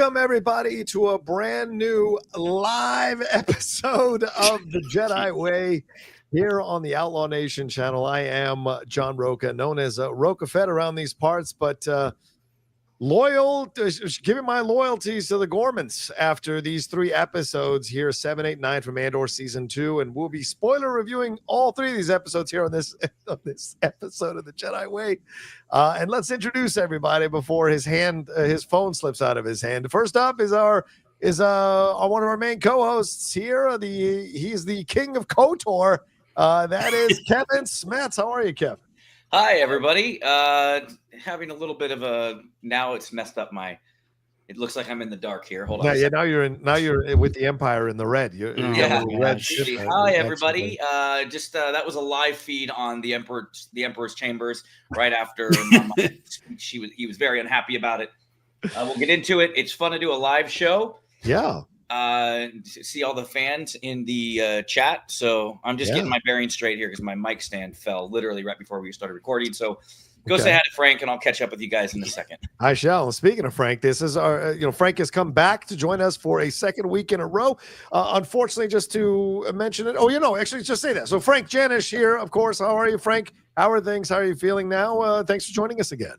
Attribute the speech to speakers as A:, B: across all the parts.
A: Welcome, everybody, to a brand new live episode of The Jedi Way here on the Outlaw Nation channel. I am John Rocha, known as Rocha Fed around these parts, but giving my loyalties to the Ghormans after these 3 episodes here, 7, 8, 9 from Andor Season 2, and we'll be spoiler reviewing all 3 of these episodes here on this episode of The Jedi Way. And let's introduce everybody before his phone slips out of his hand. First up is one of our main co-hosts here. He's the king of KOTOR. That is Kevin Smets. How are you, Kevin?
B: Hi, everybody. Having a little bit of now it's messed up it looks like I'm in the dark here. Hold on.
A: Yeah, now you're with the Empire in the red.
B: Hi, everybody. That was a live feed on the Emperor's Chambers right after he was very unhappy about it. We'll get into it. It's fun to do a live show.
A: Yeah.
B: See all the fans in the chat. So I'm just getting my bearings straight here because my mic stand fell literally right before we started recording. So go say hi to Frank, and I'll catch up with you guys in a second.
A: I shall. Speaking of Frank, this is our, Frank has come back to join us for a second week in a row. Unfortunately, just to mention it. Actually, just say that. So Frank Janisch here, of course. How are you, Frank? How are things? How are you feeling now? Thanks for joining us again.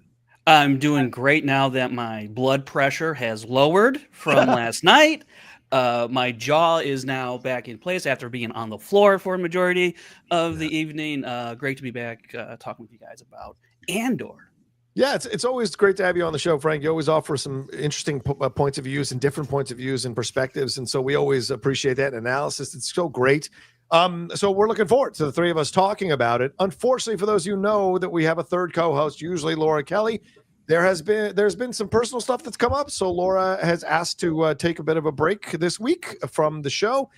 C: I'm doing great now that my blood pressure has lowered from last night. My jaw is now back in place after being on the floor for a majority of the evening. Great to be back talking with you guys about Andor.
A: Yeah, it's always great to have you on the show, Frank. You always offer some interesting points of views and different points of views and perspectives, and so we always appreciate that analysis. It's so great. So we're looking forward to the 3 of us talking about it. Unfortunately, for those of you who know that we have a third co-host, usually Laura Kelly, there's been some personal stuff that's come up, so Laura has asked to take a bit of a break this week from the show.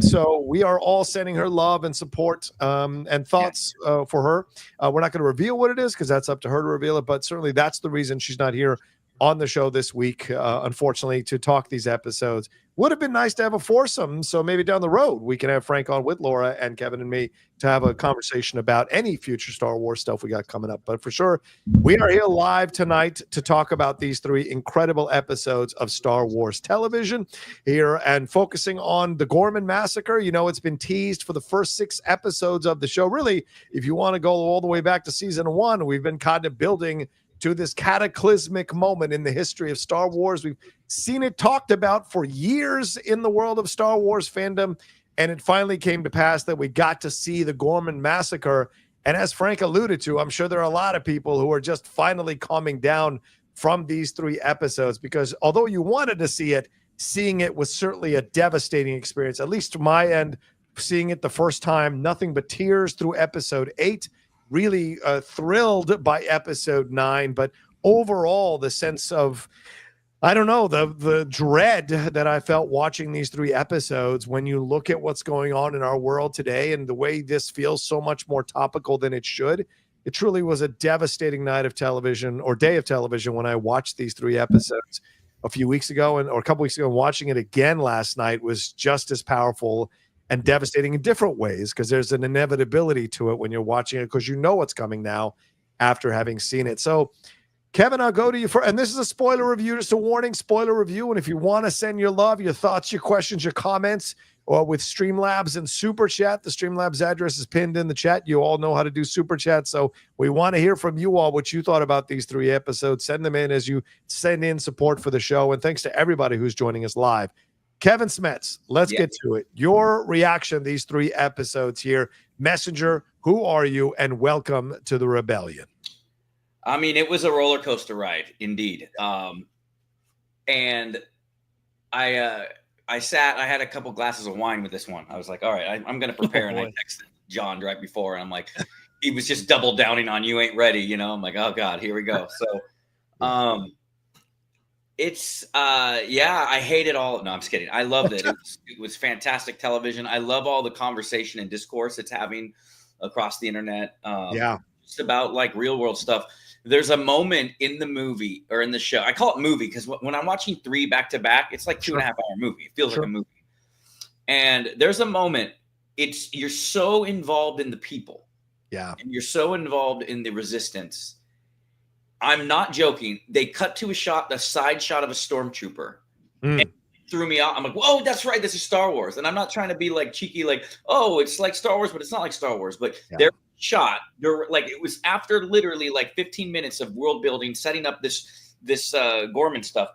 A: So we are all sending her love and support and thoughts for her. We're not going to reveal what it is because that's up to her to reveal it, but certainly that's the reason she's not here on the show this week, unfortunately, to talk these episodes. Would have been nice to have a foursome, so maybe down the road we can have Frank on with Laura and Kevin and me to have a conversation about any future Star Wars stuff we got coming up. But for sure, we are here live tonight to talk about these 3 incredible episodes of Star Wars television here and focusing on the Ghorman Massacre. It's been teased for the first 6 episodes of the show. Really, if you want to go all the way back to season 1, we've been kind of building to this cataclysmic moment in the history of Star Wars. We've seen it talked about for years in the world of Star Wars fandom, and it finally came to pass that we got to see the Ghorman Massacre. And as Frank alluded to, I'm sure there are a lot of people who are just finally calming down from these 3 episodes, because although you wanted to see it, seeing it was certainly a devastating experience, at least to my end, seeing it the first time, nothing but tears through episode 8. Really thrilled by episode 9, but overall the sense of, I don't know, the dread that I felt watching these 3 episodes when you look at what's going on in our world today and the way this feels so much more topical than it should. It truly was a devastating night of television, or day of television, when I watched these 3 episodes a few weeks ago or a couple weeks ago. And watching it again last night was just as powerful and devastating in different ways, because there's an inevitability to it when you're watching it, because you know what's coming now after having seen it. So, Kevin, I'll go to you and this is a spoiler review, just a warning, spoiler review. And if you want to send your love, your thoughts, your questions, your comments, or with Streamlabs and Superchat, the Streamlabs address is pinned in the chat. You all know how to do Superchat, so we want to hear from you all what you thought about these 3 episodes. Send them in as you send in support for the show. And thanks to everybody who's joining us live. Kevin Smets, let's get to it. Your reaction to these 3 episodes here. Messenger, who are you? And welcome to the rebellion.
B: I mean, it was a roller coaster ride, indeed. And I had a couple glasses of wine with this one. I was like, all right, I'm going to prepare. And I texted John right before, and I'm like, he was just double downing on you ain't ready. I'm like, oh God, here we go. So, it's I hate it all. No, I'm just kidding. I loved it. It was fantastic television. I love all the conversation and discourse it's having across the internet. Just about like real world stuff. There's a moment in the movie or in the show. I call it movie because when I'm watching 3 back to back, it's like 2.5 hour movie. It feels like a movie. And there's a moment. You're so involved in the people.
A: Yeah.
B: And you're so involved in the resistance. I'm not joking. They cut to a side shot of a stormtrooper.
A: Mm.
B: And threw me out. I'm like, whoa, that's right. This is Star Wars. And I'm not trying to be like cheeky, like, oh, it's like Star Wars, but it's not like Star Wars. But they're shot. They're like, it was after literally like 15 minutes of world building, setting up this Ghorman stuff.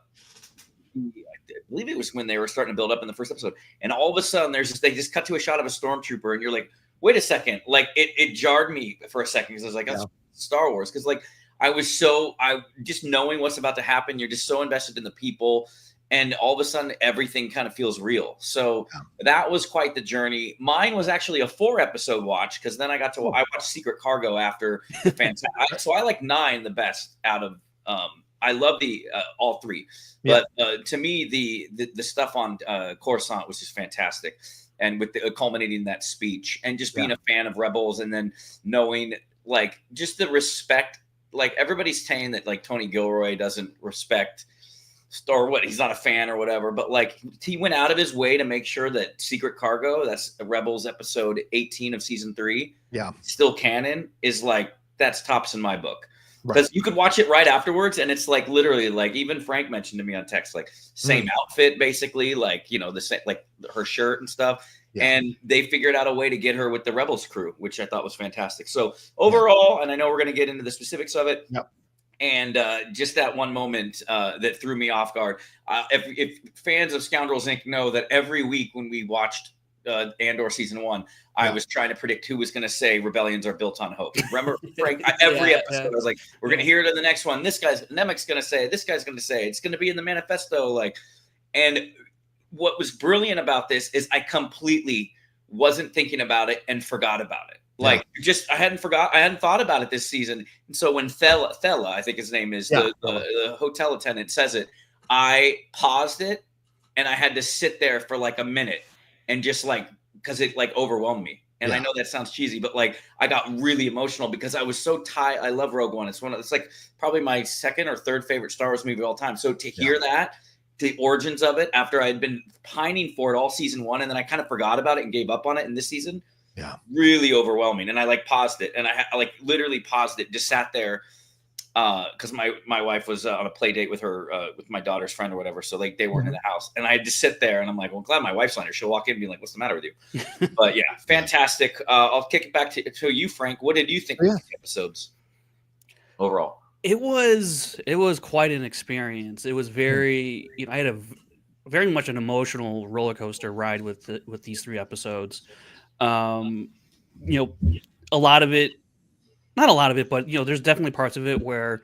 B: I believe it was when they were starting to build up in the first episode. And all of a sudden they just cut to a shot of a stormtrooper and you're like, wait a second. Like it jarred me for a second because I was like, that's Star Wars. Because like I just knowing what's about to happen, you're just so invested in the people. And all of a sudden, everything kind of feels real. So that was quite the journey. Mine was actually a 4-episode watch because then I watched Secret Cargo after. So I like 9 the best out of. I love all 3, but to me the stuff on Coruscant was just fantastic, and with culminating that speech and just being a fan of Rebels, and then knowing like just the respect. Like everybody's saying that like Tony Gilroy doesn't respect. Or what, he's not a fan or whatever, but like he went out of his way to make sure that Secret Cargo, that's Rebels episode 18 of season 3, still canon, is like that's tops in my book. Because you could watch it right afterwards, and it's like literally like even Frank mentioned to me on text, like same outfit basically, like you know the same like her shirt and stuff. And they figured out a way to get her with the Rebels crew, which I thought was fantastic. So overall, and I know we're going to get into the specifics of it. And just that one moment that threw me off guard. If fans of Scoundrels Inc. know that every week when we watched Andor season 1, I was trying to predict who was going to say rebellions are built on hope. Remember, Frank? Every episode, I was like, "We're going to hear it in the next one. This guy's Nemec's going to say. This guy's going to say. It's going to be in the manifesto." Like, and what was brilliant about this is I completely wasn't thinking about it and forgot about it. Like I hadn't thought about it this season. And so when Thela, I think his name is the hotel attendant says it, I paused it and I had to sit there for like a minute and just like, cause it like overwhelmed me. And I know that sounds cheesy, but like I got really emotional because I was so tired. I love Rogue One. It's like probably my 2nd or 3rd favorite Star Wars movie of all time. So to hear that, the origins of it after I had been pining for it all season 1, and then I kind of forgot about it and gave up on it in this season. Really overwhelming. And I like paused it, and I like literally paused it, just sat there because my wife was on a play date with her with my daughter's friend or whatever, so like they weren't in the house, and I had to sit there, and I'm like, well, I'm glad my wife's on here. She'll walk in and be like, what's the matter with you? But yeah, fantastic. I'll kick it back to you, Frank. What did you think of the episodes overall?
C: It was quite an experience. It was very, I had very much an emotional roller coaster ride with these 3 episodes. A lot of it, not a lot of it, but there's definitely parts of it where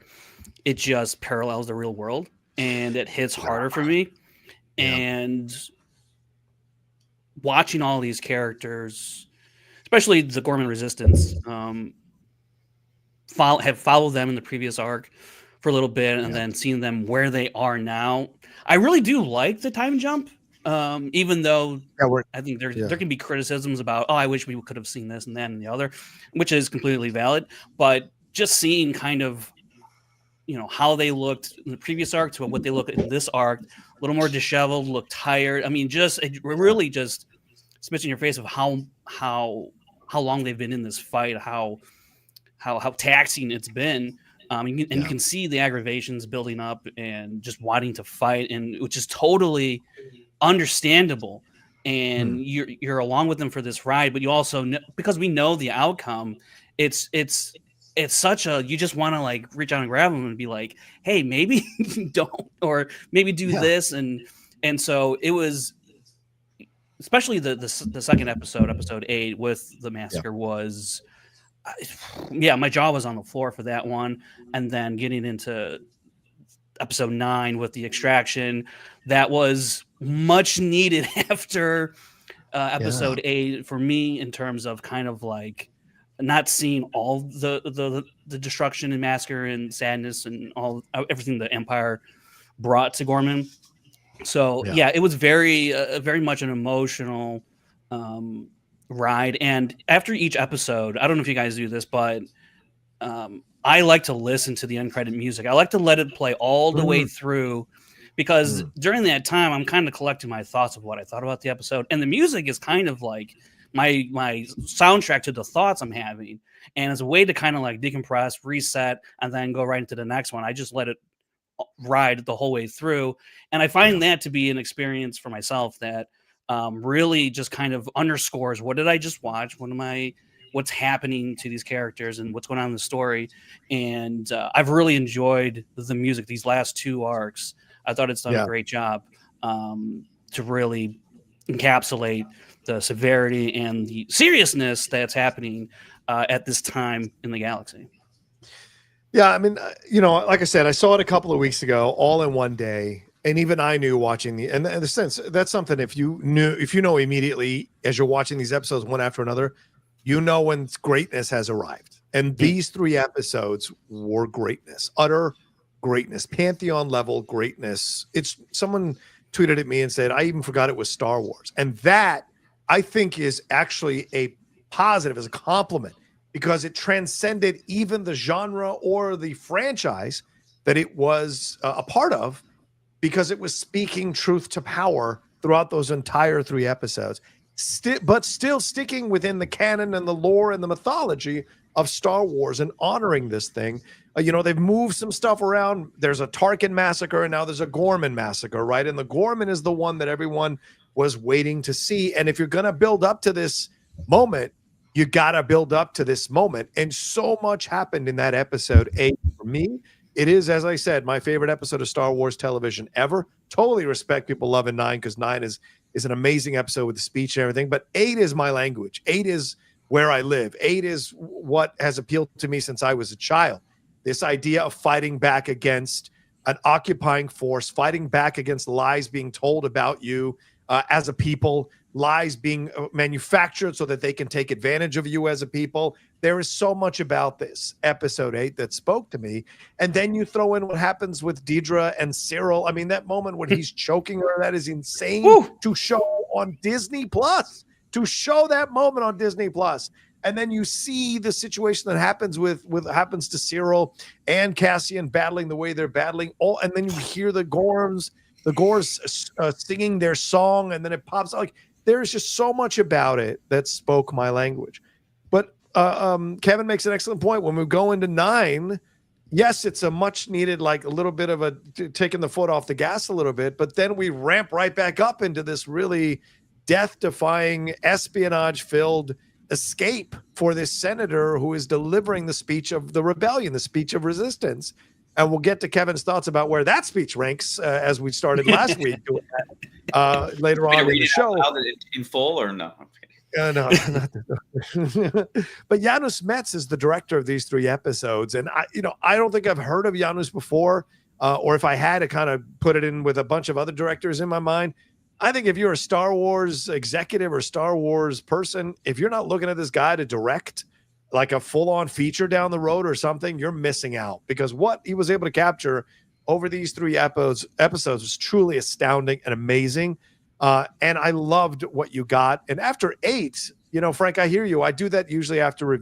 C: it just parallels the real world and it hits harder for me. And watching all these characters, especially the Ghorman Resistance, have followed them in the previous arc for a little bit, and then seeing them where they are now. I really do like the time jump. Even though I think there can be criticisms about, I wish we could have seen this and that and the other, which is completely valid. But just seeing kind of, how they looked in the previous arc to what they look in this arc, a little more disheveled, look tired. I mean, it really just spits in your face of how long they've been in this fight, how taxing it's been. You can see the aggravations building up and just wanting to fight, and which is totally understandable, and you're along with them for this ride, but you also know, because we know the outcome, it's such a, you just want to like reach out and grab them and be like, hey, maybe don't, or maybe do this, and so it was, especially the second episode 8 with the massacre was, my jaw was on the floor for that one, and then getting into episode 9 with the extraction, that was much needed after episode 8 for me, in terms of kind of like not seeing all the destruction and massacre and sadness and everything the Empire brought to Ghorman. So it was very much an emotional ride. And after each episode, I don't know if you guys do this, but I like to listen to the uncredited music. I like to let it play all the way through, because during that time, I'm kind of collecting my thoughts of what I thought about the episode. And the music is kind of like my soundtrack to the thoughts I'm having. And as a way to kind of like decompress, reset, and then go right into the next one, I just let it ride the whole way through. And I find that to be an experience for myself that really just kind of underscores, what did I just watch? What's happening to these characters and what's going on in the story. And I've really enjoyed the music these last 2 arcs. I thought it's done a great job to really encapsulate the severity and the seriousness that's happening at this time in the galaxy.
A: Yeah, I mean, like I said, I saw it a couple of weeks ago, all in one day, and even I knew watching and in the sense that's something if you know immediately as you're watching these episodes one after another, when greatness has arrived. And these 3 episodes were greatness, utter greatness, pantheon level greatness. It's someone tweeted at me and said, I even forgot it was Star Wars, and that I think is actually a positive, as a compliment, because it transcended even the genre or the franchise that it was a part of, because it was speaking truth to power throughout those entire 3 episodes, but still sticking within the canon and the lore and the mythology of Star Wars and honoring this thing. They've moved some stuff around. There's a Tarkin massacre, and now there's a Ghorman massacre, right? And the Ghorman is the one that everyone was waiting to see. And if you're going to build up to this moment, you got to build up to this moment. And so much happened in that episode 8 for me. It is, as I said, my favorite episode of Star Wars television ever. Totally respect people loving 9, because 9 is an amazing episode with the speech and everything. But 8 is my language. 8 is where I live. 8 is what has appealed to me since I was a child. This idea of fighting back against an occupying force, fighting back against lies being told about you as a people, lies being manufactured so that they can take advantage of you as a people. There is so much about this episode 8 that spoke to me. And then you throw in what happens with Dedra and Syril. I mean, that moment when he's choking her, that is insane to show on Disney Plus, to show that moment on Disney Plus. And then you see the situation that happens with happens to Syril and Cassian battling the way they're battling. And then you hear the Gors singing their song, and then it pops out. Like, there's just so much about it that spoke my language. But Kevin makes an excellent point. When we go into 9, yes, it's a much needed, like a little bit of taking the foot off the gas a little bit, but then we ramp right back up into this really death-defying, espionage-filled escape for this senator who is delivering the speech of the rebellion, the speech of resistance. And we'll get to Kevin's thoughts about where that speech ranks as we started last week doing that later on in the show.
B: In full or no?
A: No. But Janusz Smets is the director of these 3 episodes, and I don't think I've heard of Janusz before, or if I had to kind of put it in with a bunch of other directors in my mind. I think if you're a Star Wars executive or Star Wars person, if you're not looking at this guy to direct like a full-on feature down the road or something, you're missing out, because what he was able to capture over these 3 episodes was truly astounding and amazing. And I loved what you got. And after 8, Frank, I hear you. I do that usually after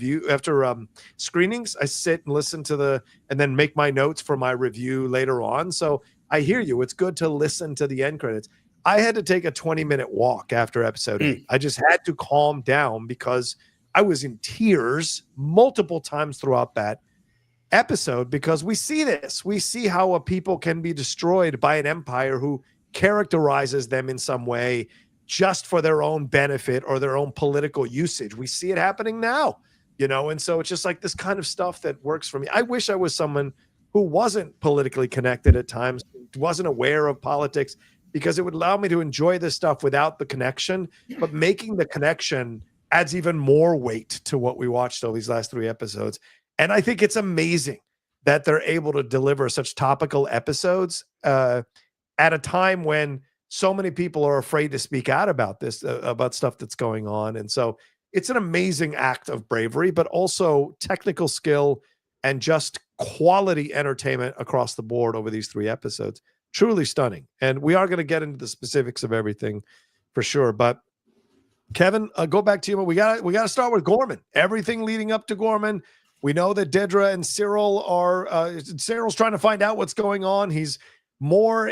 A: screenings. I sit and listen to and then make my notes for my review later on. So I hear you. It's good to listen to the end credits. I had to take a 20-minute walk after episode 8. I just had to calm down because I was in tears multiple times throughout that episode, because we see this. We see how a people can be destroyed by an empire who characterizes them in some way just for their own benefit or their own political usage. We see it happening now, and so it's just like this kind of stuff that works for me. I wish I was someone who wasn't politically connected at times, wasn't aware of politics, because it would allow me to enjoy this stuff without the connection. But making the connection adds even more weight to what we watched over these last 3 episodes. And I think it's amazing that they're able to deliver such topical episodes at a time when so many people are afraid to speak out about this, about stuff that's going on. And so it's an amazing act of bravery, but also technical skill and just quality entertainment across the board over these 3 episodes. Truly stunning. And we are going to get into the specifics of everything for sure. But Kevin, go back to you. We got to start with Ghorman. Everything leading up to Ghorman. We know that Dedra and Syril Cyril's trying to find out what's going on. He's more,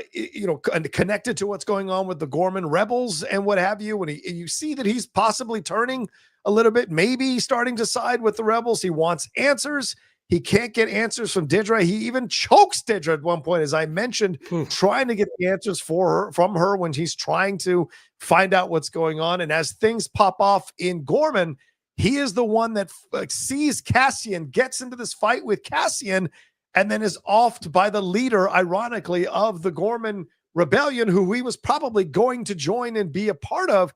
A: connected to what's going on with the Ghorman rebels and what have you. When you see that he's possibly turning a little bit, maybe starting to side with the rebels. He wants answers. He can't get answers from Dedra. He even chokes Dedra at one point, as I mentioned, trying to get the answers from her when he's trying to find out what's going on. And as things pop off in Ghorman, he is the one that sees Cassian, gets into this fight with Cassian, and then is offed by the leader, ironically, of the Ghorman rebellion, who he was probably going to join and be a part of.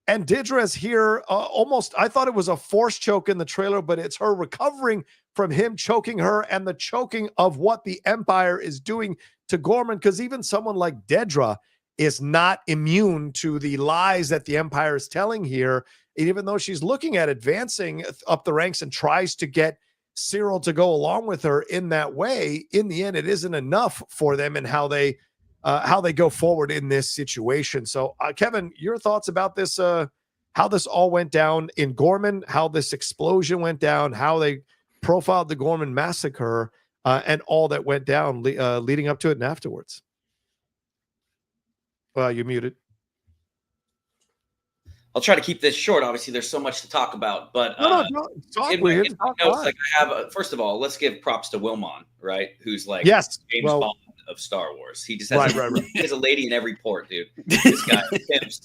A: And Dedra is here almost, I thought it was a force choke in the trailer, but it's her recovering from him choking her and the choking of what the Empire is doing to Ghorman, because even someone like Dedra is not immune to the lies that the Empire is telling here. And even though she's looking at advancing up the ranks and tries to get Syril to go along with her in that way, in the end, it isn't enough for them and how they go forward in this situation. So, Kevin, your thoughts about this, how this all went down in Ghorman, how this explosion went down, how they profiled the Ghorman Massacre, and all that went down leading up to it and afterwards. Well, you're muted.
B: I'll try to keep this short. Obviously, there's so much to talk about, but first of all, let's give props to Wilmon, right? Who's like James Bond of Star Wars. He just has he has a lady in every port, dude. This guy pimps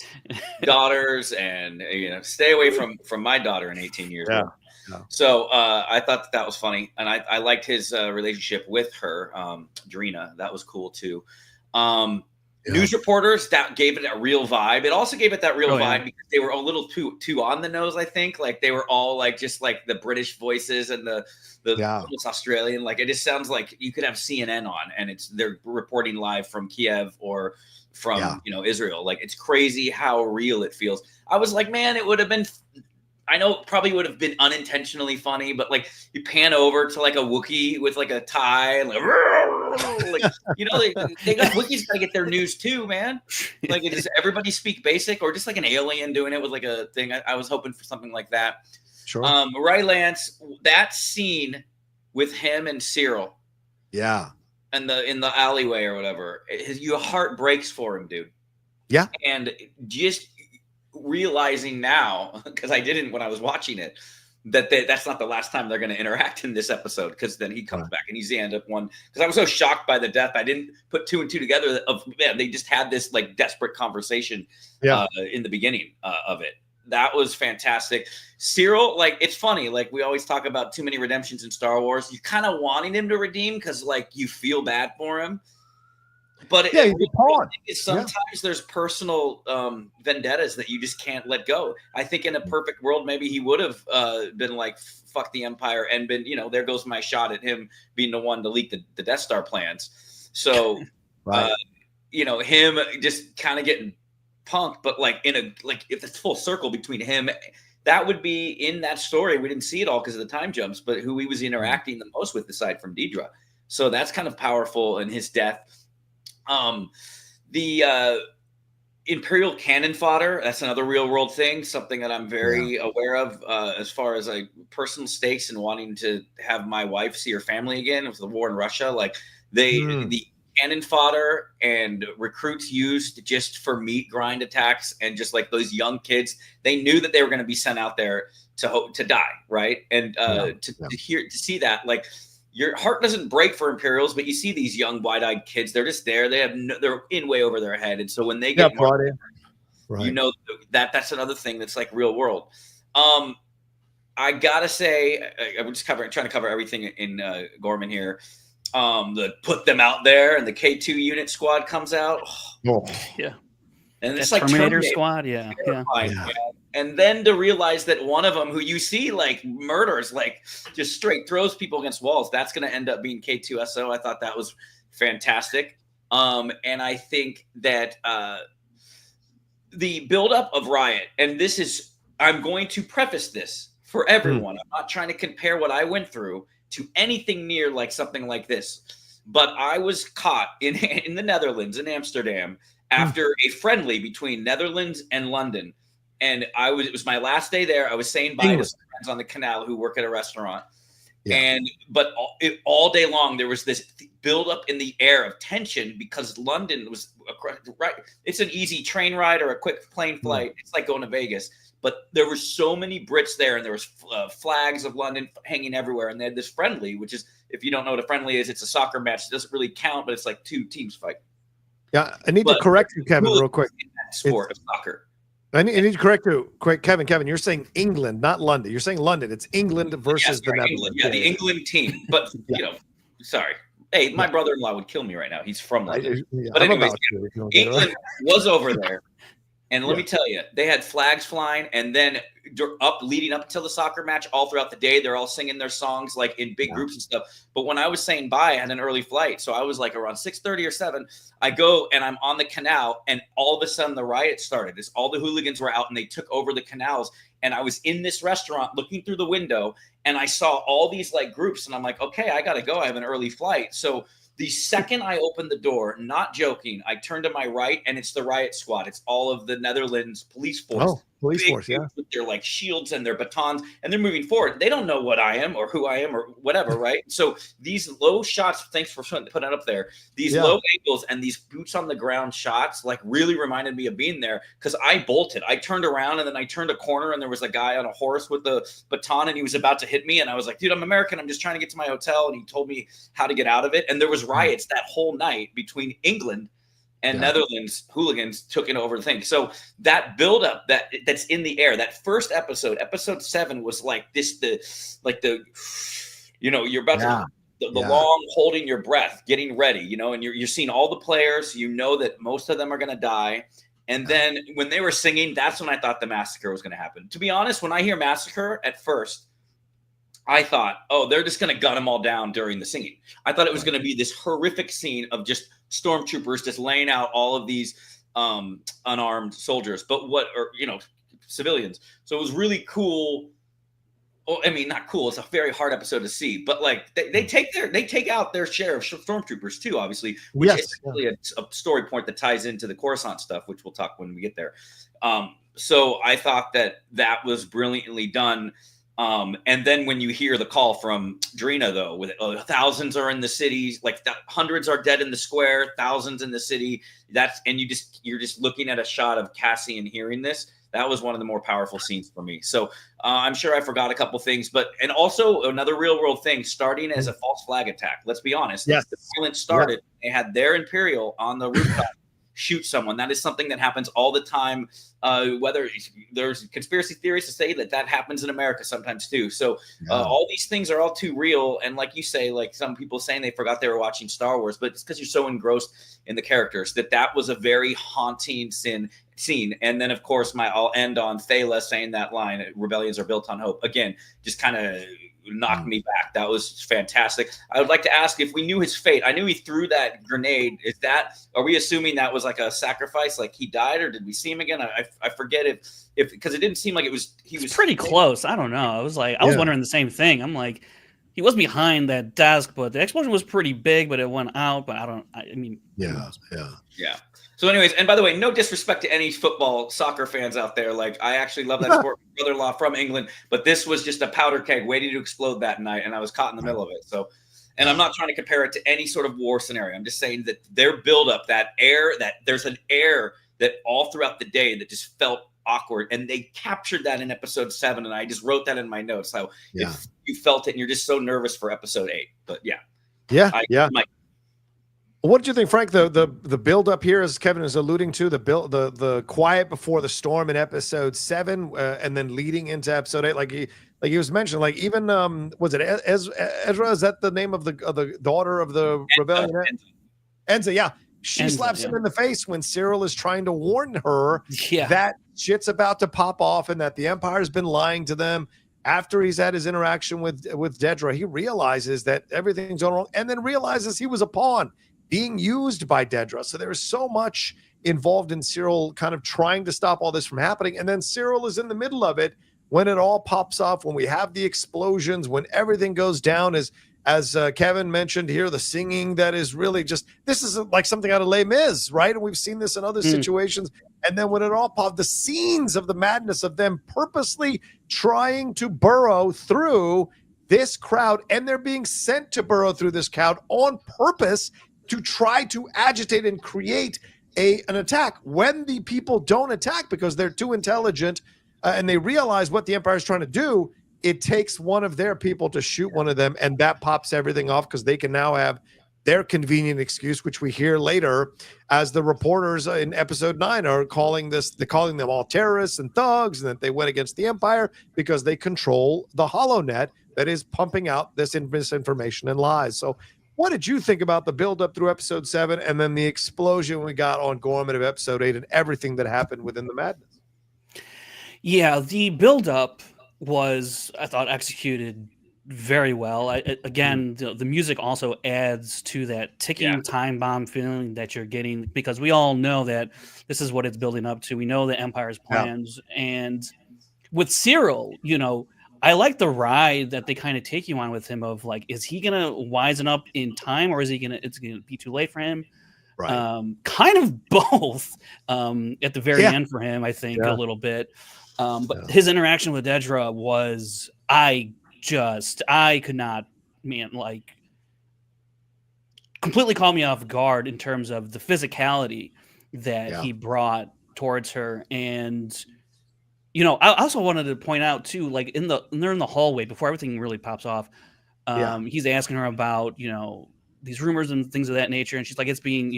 B: daughters, and stay away from my daughter in 18 years. Yeah. No. So I thought that was funny, and I liked his relationship with her, Drina. That was cool too. News reporters, that gave it a real vibe. It also gave it that real vibe because they were a little too on the nose, I think. Like they were all like just like the British voices and the almost Australian. Like it just sounds like you could have CNN on and they're reporting live from Kiev or from Israel. Like it's crazy how real it feels. I was like, man, it would have been, I know it probably would have been unintentionally funny, but like you pan over to like a Wookiee with like a tie and they got Wookiees gotta get their news too, man. Like does everybody speak basic or just like an alien doing it with like a thing? I was hoping for something like that.
A: Sure.
B: Ray Lance, that scene with him and Syril.
A: Yeah.
B: And in the alleyway or whatever, your heart breaks for him, dude.
A: Yeah.
B: And just realizing now, because I didn't when I was watching it, that's not the last time they're going to interact in this episode, because then he comes back and he's the end of one. Because I was so shocked by the death, I didn't put two and two together. They just had this like desperate conversation in the beginning of it. That was fantastic. Syril, like it's funny, like we always talk about too many redemptions in Star Wars. You kind of wanting him to redeem because like you feel bad for him. But sometimes there's personal vendettas that you just can't let go. I think in a perfect world, maybe he would have been like, fuck the Empire and been, there goes my shot at him being the one to leak the Death Star plans. So, him just kind of getting punked, but like if it's full circle between him, that would be in that story. We didn't see it all because of the time jumps, but who he was interacting the most with aside from Dedra. So that's kind of powerful in his death. The Imperial cannon fodder, that's another real world thing, something that I'm very aware of as far as like personal stakes and wanting to have my wife see her family again with the war in Russia. Like the cannon fodder and recruits used just for meat grind attacks and just like those young kids, they knew that they were going to be sent out there to die, right? And to see that, like, your heart doesn't break for Imperials, but you see these young, wide-eyed kids. They're just there. They're in way over their head, and so when they get brought in, that's another thing that's like real world. I gotta say, I'm just trying to cover everything in Ghorman here. Put them out there, and the K2 unit squad comes out. And it's like
C: Terminator squad, yeah.
B: And then to realize that one of them who you see like murders, like just straight throws people against walls, that's going to end up being K2SO. I thought that was fantastic. And I think that the buildup of Riot, and this is, I'm going to preface this for everyone. I'm not trying to compare what I went through to anything near like something like this. But I was caught in the Netherlands, in Amsterdam, after a friendly between Netherlands and London. And it was my last day there. I was saying bye to some friends on the canal who work at a restaurant. But all day long, there was this buildup in the air of tension because London was right. It's an easy train ride or a quick plane flight. It's like going to Vegas. But there were so many Brits there, and there was flags of London hanging everywhere. And they had this friendly, which is, if you don't know what a friendly is, it's a soccer match. It doesn't really count, but it's like two teams fight.
A: Yeah, I need to correct you, Kevin, real quick.
B: In that sport of soccer.
A: I need to correct you, Kevin. Kevin, you're saying England, not London. You're saying London. It's England versus the Netherlands.
B: England. Yeah, the England team. But, sorry. Hey, my brother-in-law would kill me right now. He's from London. But anyways, England was over there. And let me tell you, they had flags flying, and then leading up until the soccer match, all throughout the day, they're all singing their songs like in big groups and stuff. But when I was saying bye, I had an early flight, so I was like around 6:30 or 7. I go and I'm on the canal, and all of a sudden the riot started. All the hooligans were out, and they took over the canals. And I was in this restaurant looking through the window, and I saw all these like groups, and I'm like, okay, I gotta go. I have an early flight, so. The second I opened the door, not joking, I turned to my right, and it's the riot squad. It's all of the Netherlands police force.
A: Oh, police force, yeah.
B: With their like shields and their batons, and they're moving forward. They don't know what I am or who I am or whatever, right? So these low shots, thanks for putting it up there, these low angles and these boots on the ground shots like really reminded me of being there because I bolted. I turned around, and then I turned a corner, and there was a guy on a horse with the baton, and he was about to hit me. And I was like, dude, I'm American. I'm just trying to get to my hotel. And he told me how to get out of it. And there was riots that whole night between England and Netherlands hooligans took it over the thing. So that buildup that's in the air, that first episode 7 was like this, you're about to the long holding your breath, getting ready, and you're seeing all the players, that most of them are going to die. And then when they were singing, that's when I thought the massacre was going to happen. To be honest, when I hear massacre at first, I thought, oh, they're just going to gun them all down during the singing. I thought it was going to be this horrific scene of just stormtroopers just laying out all of these unarmed soldiers, civilians. So it was really cool. Oh, I mean, not cool. It's a very hard episode to see, but like they take out their share of stormtroopers too, obviously, which is really a story point that ties into the Coruscant stuff, which we'll talk when we get there. So I thought that was brilliantly done. And then when you hear the call from Drina, though, with thousands are in the cities, like hundreds are dead in the square, thousands in the city. You're just looking at a shot of Cassian hearing this. That was one of the more powerful scenes for me. So I'm sure I forgot a couple things, and also another real world thing, starting as a false flag attack. Let's be honest.
A: Yes.
B: The violence started. They had their Imperial on the rooftop. Shoot someone. That is something that happens all the time. Whether there's conspiracy theories to say that happens in America sometimes too. So all these things are all too real. And like you say, like some people saying they forgot they were watching Star Wars, but it's because you're so engrossed in the characters that was a very haunting scene. And then of course I'll end on Thela saying that line, rebellions are built on hope. Again, just kind of knocked me back. That was fantastic. I would like to ask if we knew his fate. I knew he threw that grenade. Are we assuming that was like a sacrifice, like he died, or did we see him again? I forget if because it didn't seem like he was
C: pretty close. I don't know. I was wondering the same thing. I'm like, he was behind that desk, but the explosion was pretty big, but it went out. But
A: yeah.
B: So anyways, and by the way, no disrespect to any soccer fans out there. Like, I actually love that sport. My brother-in-law from England, but this was just a powder keg waiting to explode that night, and I was caught in the middle of it. So, and I'm not trying to compare it to any sort of war scenario. I'm just saying that their buildup, that there's an air that all throughout the day that just felt awkward, and they captured that in episode 7, and I just wrote that in my notes. So if you felt it, and you're just so nervous for episode 8, but
A: What did you think, Frank? The build up here, as Kevin is alluding to, the quiet before the storm in episode 7, and then leading into episode 8, like he was mentioning, like even was it Ezra? Is that the name of the daughter of the rebellion? Enza, yeah. She slaps him in the face when Cyril is trying to warn her that shit's about to pop off and that the Empire's been lying to them. After he's had his interaction with Dedra, he realizes that everything's going wrong, and then realizes he was a pawn being used by Dedra. So there is so much involved in Cyril kind of trying to stop all this from happening. And then Cyril is in the middle of it when it all pops off, when we have the explosions, when everything goes down, as Kevin mentioned here, the singing that is really just, this is like something out of Les Mis, right? And we've seen this in other situations. And then when it all popped, the scenes of the madness of them purposely trying to burrow through this crowd, and they're being sent to burrow through this crowd on purpose to try to agitate and create an attack. When the people don't attack because they're too intelligent and they realize what the Empire is trying to do, it takes one of their people to shoot one of them, and that pops everything off because they can now have their convenient excuse, which we hear later as the reporters in episode 9 are calling them all terrorists and thugs, and that they went against the Empire because they control the HoloNet that is pumping out this misinformation and lies. So what did you think about the build-up through episode 7 and then the explosion we got on Ghorman of episode 8 and everything that happened within the madness?
C: Yeah, the build-up was, I thought, executed very well. The music also adds to that ticking time bomb feeling that you're getting, because we all know that this is what it's building up to. We know the Empire's plans. And with Syril, I like the ride that they kind of take you on with him of like, is he going to wisen up in time, or is it's going to be too late for him? Right. Kind of both at the very end for him, I think, a little bit. But his interaction with Dedra was, I could not, completely caught me off guard in terms of the physicality that he brought towards her. And, I also wanted to point out too, like they're in the hallway before everything really pops off. He's asking her about, these rumors and things of that nature. And she's like, it's being,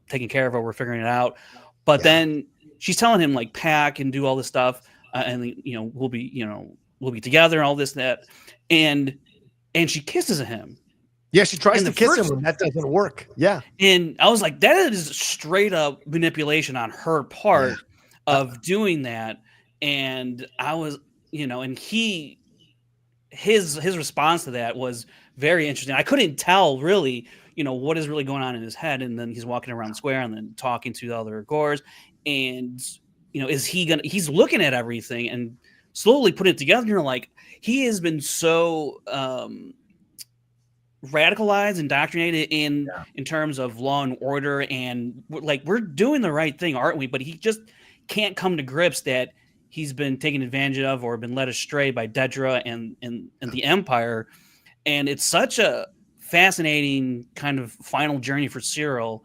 C: taken care of, or we're figuring it out. But then she's telling him like pack and do all this stuff. And we'll be together and all this, that. And she kisses him.
A: Yeah, she tries to kiss him and that doesn't work. Yeah. And
C: I was like, that is straight up manipulation on her part of doing that. And I was, and his response to that was very interesting. I couldn't tell really, what is really going on in his head. And then he's walking around the square and then talking to the other Gors. And, he's looking at everything and slowly put it together. You're like, he has been so radicalized, indoctrinated in terms of law and order, and like, we're doing the right thing, aren't we? But he just can't come to grips that he's been taken advantage of or been led astray by Dedra and the Empire. And it's such a fascinating kind of final journey for Syril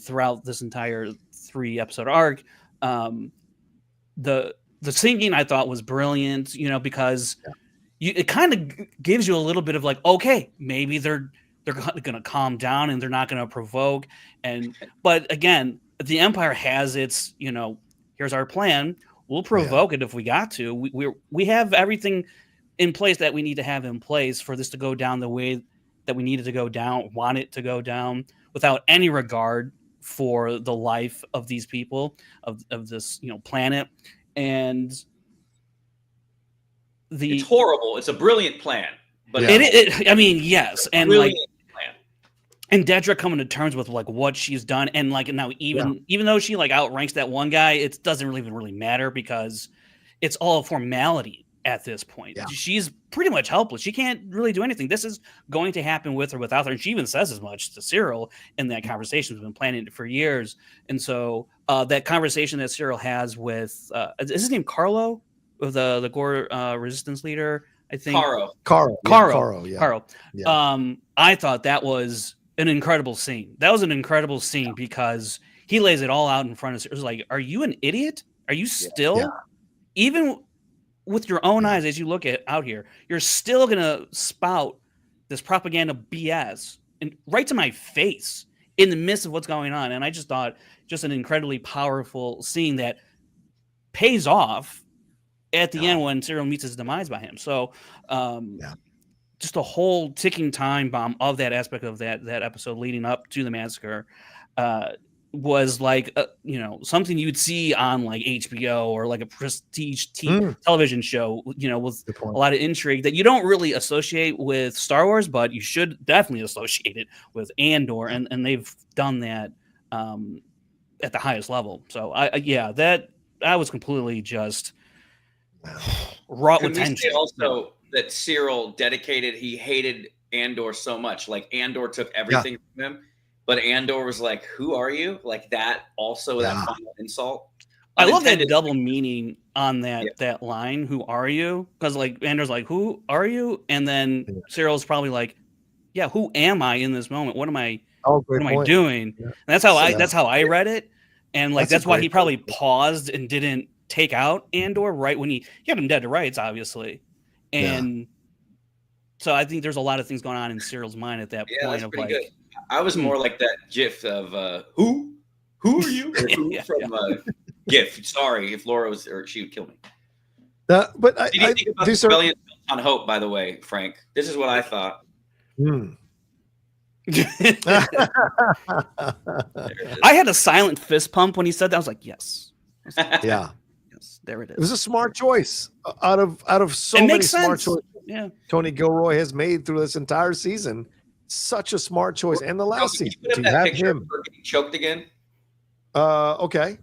C: throughout this entire 3-episode arc. The singing I thought was brilliant, because it kind of gives you a little bit of like, okay, maybe they're going to calm down and they're not going to provoke. But again, the Empire has its, here's our plan. We'll provoke it if we got to. We have everything in place that we need to have in place for this to go down the way that we need it to go down, want it to go down, without any regard for the life of these people, of this planet. And
B: it's horrible. It's a brilliant plan, but
C: yes, and
B: brilliant
C: plan. And Dedra coming to terms with like what she's done, and like now even though she like outranks that one guy, it doesn't really matter because it's all a formality at this point. She's pretty much helpless. She can't really do anything. This is going to happen with or without her. And she even says as much to Syril in that conversation. Has been planning it for years. And so that conversation that Syril has with is his name Carlo, the Gore resistance leader, I think. Caro. I thought that was an incredible scene. That was an incredible scene because he lays it all out in front of us. It was like, are you an idiot? Are you still even with your own eyes, as you look at out here, you're still going to spout this propaganda BS and right to my face in the midst of what's going on. And I just thought just an incredibly powerful scene that pays off at the end when Syril meets his demise by him. So just a whole ticking time bomb of that aspect of that episode leading up to the massacre was like, something you'd see on like HBO or like a prestige television show, with a lot of intrigue that you don't really associate with Star Wars, but you should definitely associate it with Andor. And they've done that at the highest level. So I was completely just wrought with tension.
B: Also that Syril he hated Andor so much. Like Andor took everything from him. But Andor was like, who are you? Like that also, that final insult.
C: I love that
B: unintended.
C: double meaning on that line. Who are you? Because like Andor's like, who are you? And then Cyril's probably like, yeah, who am I in this moment? What am I?
A: Oh,
C: What
A: great
C: am
A: point.
C: I doing?
A: Yeah.
C: And that's how I read it. And like
A: That's a
C: that's why
A: great
C: he probably paused and didn't take out Andor right when he had him dead to rights, obviously. And so I think there's a lot of things going on in Cyril's mind at that point
B: That's
C: of
B: pretty
C: like,
B: good. I was more like that GIF of who are you? From GIF. Sorry if Laura was, or she would kill me.
A: But
B: Did you think about
A: these
B: Rebellion built on hope? By the way, Frank, this is what I thought.
C: I had a silent fist pump when he said that. I was like, yes.
A: Yeah.
C: Yes, there it is.
A: It was a smart choice out of so many smart choices.
C: Yeah.
A: Tony Gilroy has made through this entire season. Such a smart choice. And the last season,
B: you
A: to have
B: picture
A: him.
B: of her getting choked again?
A: Okay.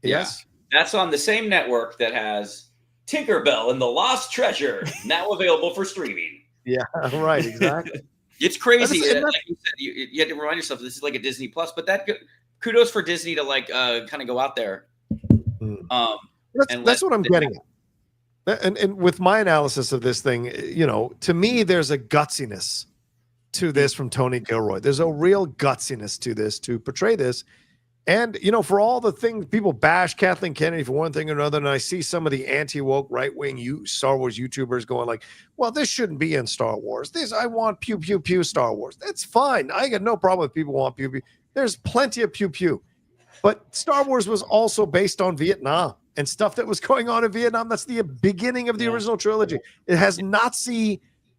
A: Yes.
B: That's on the same network that has Tinkerbell and the Lost Treasure, now available for streaming.
A: Yeah, right, exactly.
B: It's crazy. Like you said, you had to remind yourself this is like a Disney Plus, but kudos for Disney to like kind of go out there.
A: That's what I'm getting at. And with my analysis of this thing, to me, there's a gutsiness to this from Tony Gilroy. There's a real gutsiness to this, to portray this. And, for all the things people bash Kathleen Kennedy for one thing or another, and I see some of the anti-woke right-wing Star Wars YouTubers going like, well, this shouldn't be in Star Wars. I want pew, pew, pew Star Wars. That's fine. I got no problem with people want pew, pew. There's plenty of pew, pew. But Star Wars was also based on Vietnam and stuff that was going on in Vietnam. That's the beginning of the original trilogy. It has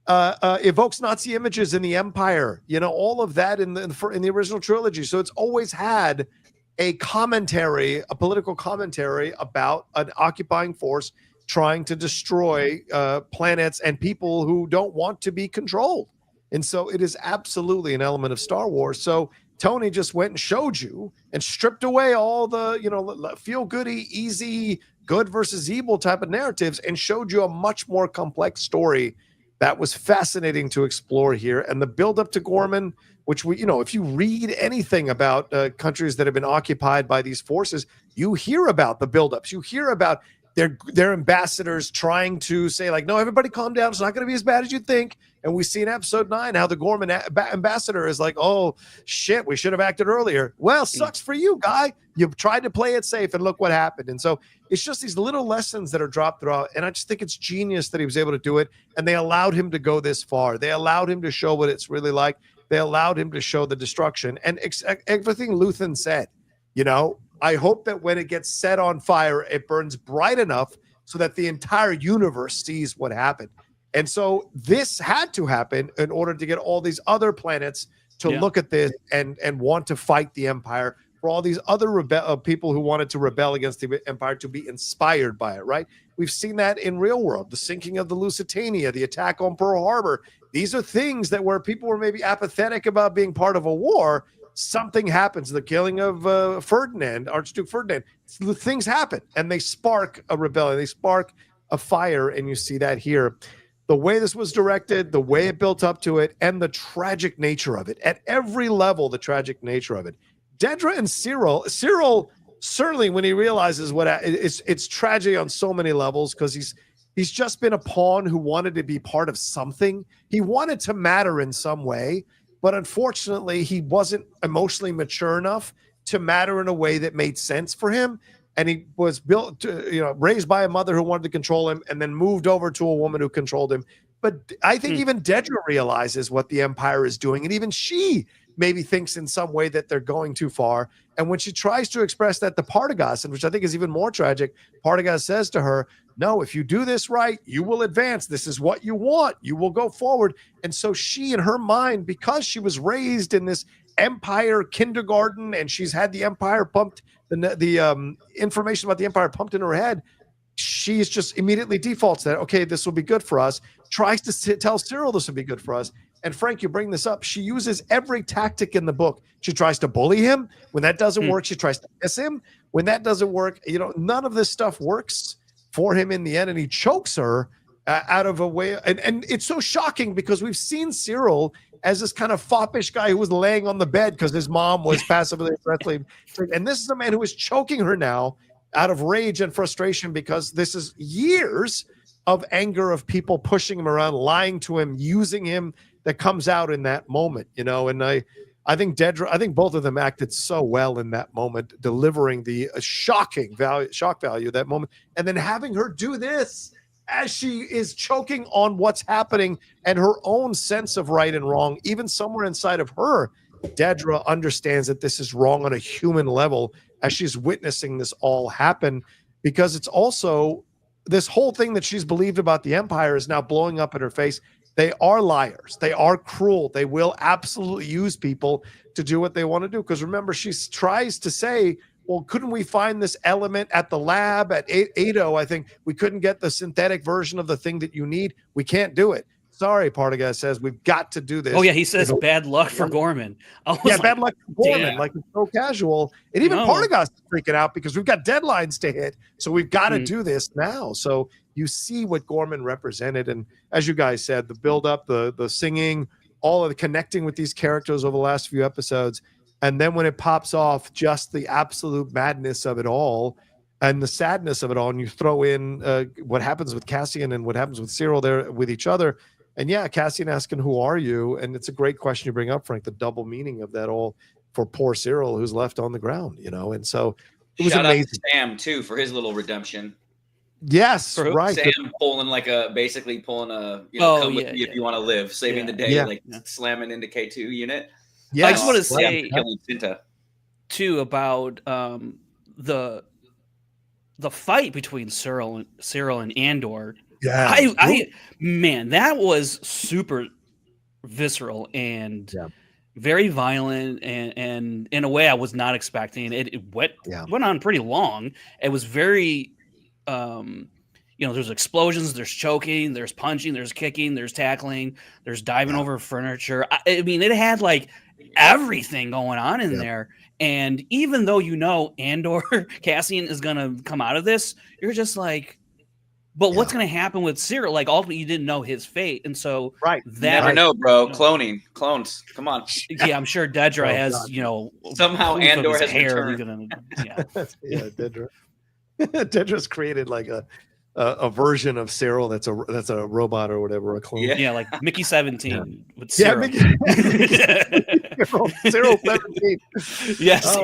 A: evokes Nazi images in the Empire, all of that in the original trilogy. So it's always had a political commentary about an occupying force trying to destroy planets and people who don't want to be controlled. And so it is absolutely an element of Star Wars. So Tony just went and showed you and stripped away all the, feel-goody, easy, good versus evil type of narratives and showed you a much more complex story that was fascinating to explore here. And the build-up to Ghorman, which if you read anything about countries that have been occupied by these forces, you hear about the buildups. You hear about their ambassadors trying to say like, no, everybody calm down. It's not going to be as bad as you think. And we see in episode 9 how the Ghorman ambassador is like, oh shit, we should have acted earlier. Well, sucks for you, guy. You tried to play it safe and look what happened. And so it's just these little lessons that are dropped throughout. And I just think it's genius that he was able to do it. And they allowed him to go this far. They allowed him to show what it's really like. They allowed him to show the destruction and everything Luthen said. I hope that when it gets set on fire, it burns bright enough so that the entire universe sees what happened. And so this had to happen in order to get all these other planets to look at this and want to fight the Empire, for all these other people who wanted to rebel against the Empire to be inspired by it, right? We've seen that in real world, the sinking of the Lusitania, the attack on Pearl Harbor. These are things that where people were maybe apathetic about being part of a war, something happens, the killing of Archduke Ferdinand, things happen and they spark a rebellion, they spark a fire, and you see that here. The way this was directed, the way it built up to it, and the tragic nature of it. At every level, the tragic nature of it. Dedra and Cyril, certainly when he realizes what it's tragedy on so many levels, because he's just been a pawn who wanted to be part of something. He wanted to matter in some way, but unfortunately, he wasn't emotionally mature enough to matter in a way that made sense for him. And he was raised by a mother who wanted to control him and then moved over to a woman who controlled him. But I think even Dedra realizes what the Empire is doing. And even she maybe thinks in some way that they're going too far. And when she tries to express that to Partagas, and which I think is even more tragic, Partagas says to her, no, if you do this right, you will advance. This is what you want. You will go forward. And so she, in her mind, because she was raised in this Empire kindergarten and she's had the Empire pumped, the information about the Empire pumped in her head, she's just immediately defaults that, okay, this will be good for us, tries to tell Cyril this will be good for us. And Frank, you bring this up. She uses every tactic in the book. She tries to bully him. When that doesn't work, she tries to miss him. When that doesn't work, none of this stuff works for him in the end, and he chokes her. out of a way. And it's so shocking because we've seen Syril as this kind of foppish guy who was laying on the bed because his mom was passively aggressive. And this is a man who is choking her now out of rage and frustration because this is years of anger of people pushing him around, lying to him, using him, that comes out in that moment, and I think both of them acted so well in that moment, delivering the shock value of that moment, and then having her do this as she is choking on what's happening and her own sense of right and wrong. Even somewhere inside of her, Dedra understands that this is wrong on a human level as she's witnessing this all happen, because it's also this whole thing that she's believed about the Empire is now blowing up in her face. They are liars. They are cruel. They will absolutely use people to do what they want to do. Because remember, she tries to say, well, couldn't we find this element at the lab at Ado? I think we couldn't get the synthetic version of the thing that you need. We can't do it. Sorry, Partagas says we've got to do this.
C: Oh, yeah, he says bad luck for Ghorman.
A: Bad luck for Ghorman. Like, it's so casual. And even Partagas is freaking out because we've got deadlines to hit. So we've got to do this now. So you see what Ghorman represented. And as you guys said, the build-up, the singing, all of the connecting with these characters over the last few episodes. And then when it pops off, just the absolute madness of it all and the sadness of it all. And you throw in what happens with Cassian and what happens with Syril there with each other. And yeah, Cassian asking, who are you? And it's a great question you bring up, Frank, the double meaning of that all for poor Syril who's left on the ground, And so it was amazing.
B: Shout out to Sam, too, for his little redemption.
A: Yes, right.
B: Sam basically pulling a, come with me if you want to live, saving the day, slamming into K2 unit.
C: Yeah, I just want to say too about the fight between Cyril and Andor.
A: Yeah,
C: man, that was super visceral and very violent, and in a way I was not expecting. It went on pretty long. It was very, there's explosions, there's choking, there's punching, there's kicking, there's tackling, there's diving over furniture. I mean, it had like everything going on in there. And even though Andor Cassian is gonna come out of this, you're just like, but what's going to happen with Syril? Like, ultimately, you didn't know his fate, and so
B: you never know, bro. Clones, come on.
C: Yeah, I'm sure Dedra has,
B: somehow Andor has
C: hair.
A: Dedra. Dedra's created like a version of Cyril that's a robot or whatever, a clone.
C: Yeah, like Mickey 17 with Cyril.
A: Cyril 17.
C: Yes.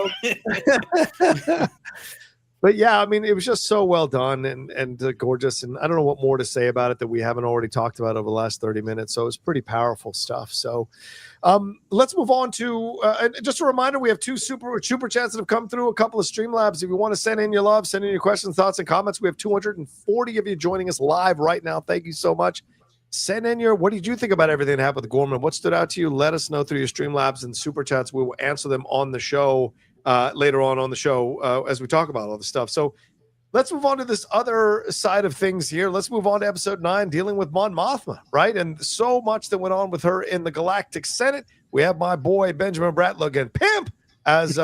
A: But yeah, I mean, it was just so well done and gorgeous. And I don't know what more to say about it that we haven't already talked about over the last 30 minutes. So it's pretty powerful stuff. So let's move on to and just a reminder, we have 2 super chats that have come through, a couple of Streamlabs. If you want to send in your love, send in your questions, thoughts, and comments. We have 240 of you joining us live right now. Thank you so much. Send in what did you think about everything that happened with Ghorman? What stood out to you? Let us know through your Streamlabs and super chats. We will answer them on the show later on the show as we talk about all the stuff. So let's move on to this other side of things here. Let's move on to episode 9, dealing with Mon Mothma, right? And so much that went on with her in the Galactic Senate. We have my boy Benjamin Bratlow again, pimp, as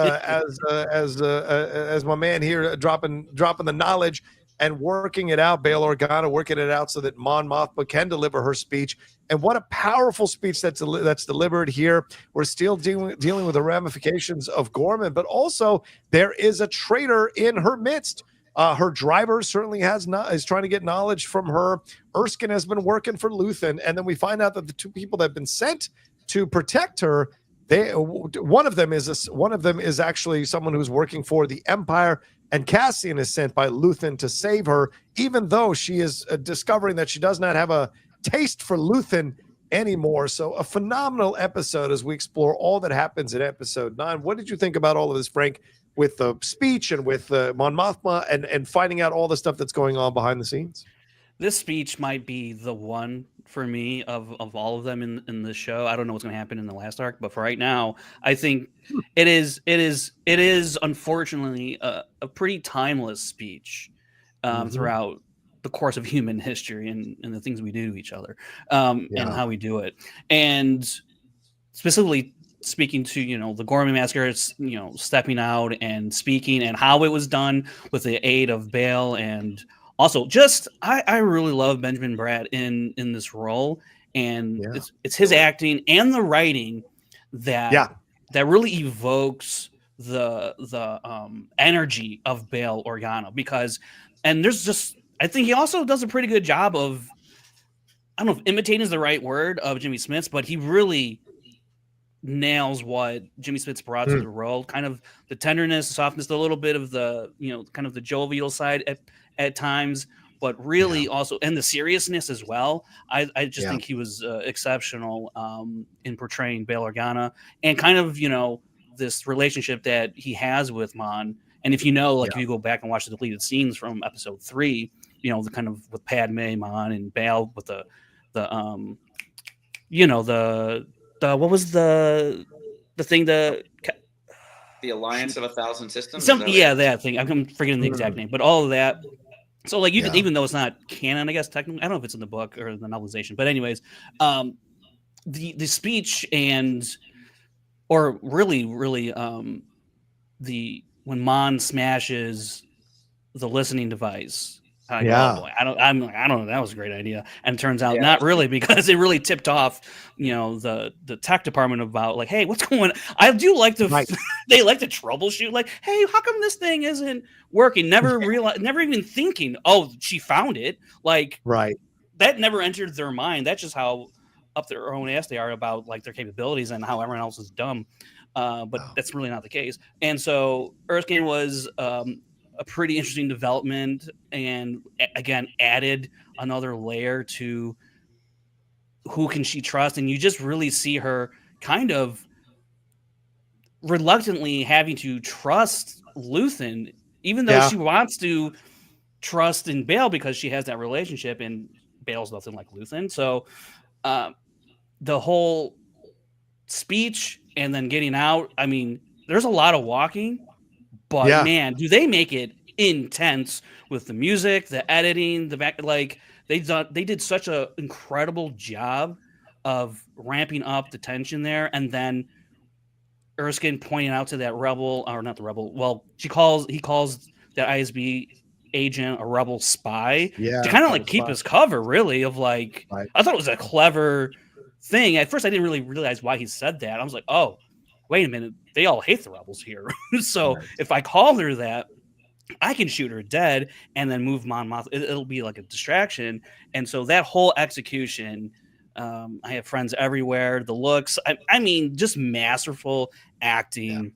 A: my man here, dropping the knowledge and working it out. Bail Organa working it out so that Mon Mothma can deliver her speech. And what a powerful speech that's delivered here. We're still dealing with the ramifications of Ghorman, but also there is a traitor in her midst. Her driver certainly is trying to get knowledge from her. Erskine has been working for Luthen, and then we find out that the 2 people that have been sent to protect her, one of them is actually someone who's working for the Empire, and Cassian is sent by Luthen to save her, even though she is discovering that she does not have a taste for Luthen anymore. So a phenomenal episode as we explore all that happens in episode 9. What did you think about all of this, Frank, with the speech and with Mon Mothma and finding out all the stuff that's going on behind the scenes?
C: This speech might be the one for me of all of them in the show. I don't know what's going to happen in the last arc, but for right now, I think it is unfortunately a pretty timeless speech throughout the course of human history and the things we do to each other and how we do it. And specifically speaking to, the Ghorman Massacre, it's, stepping out and speaking and how it was done with the aid of Bail and Also, just I really love Benjamin Bratt in this role, and it's his acting and the writing that really evokes the energy of Bail Organa, because I think he also does a pretty good job of, I don't know if imitating is the right word, of Jimmy Smits, but he really nails what Jimmy Smits brought to the role. Kind of the tenderness, the softness, a little bit of the, kind of the jovial side at times, but really also, and the seriousness as well. I just think he was exceptional in portraying Bail Organa, and kind of, this relationship that he has with Mon. And if if you go back and watch the deleted scenes from episode 3, the kind of with Padme, Mon, and Bail with the what was the thing,
B: the Alliance of 1,000 Systems?
C: That thing. I'm forgetting the exact name, but all of that. So like you can, even though it's not canon, I guess technically, I don't know if it's in the book or the novelization, but anyways, the speech or really when Mon smashes the listening device. I don't know. That was a great idea. And it turns out not really, because it really tipped off, the tech department about like, hey, what's going on? I do like they like to troubleshoot, like, hey, how come this thing isn't working? Never even thinking, oh, she found it. Like, that never entered their mind. That's just how up their own ass they are about like their capabilities and how everyone else is dumb. But that's really not the case. And so Erskine was a pretty interesting development, and again added another layer to who can she trust, and you just really see her kind of reluctantly having to trust Luthen, even though she wants to trust in Bail because she has that relationship, and Bail's nothing like Luthen. So the whole speech and then getting out, I mean, there's a lot of walking. But man, do they make it intense with the music, the editing, the back, like they did such an incredible job of ramping up the tension there. And then Erskine pointing out to that rebel, or not the rebel, well, he calls that ISB agent a rebel spy to kind of like keep his cover, really, of like, I thought it was a clever thing. At first I didn't really realize why he said that. I was like, oh, wait a minute, they all hate the rebels here. So if I call her that, I can shoot her dead and then move Mon Mothma. It'll be like a distraction. And so that whole execution, I have friends everywhere. The looks, I mean, just masterful acting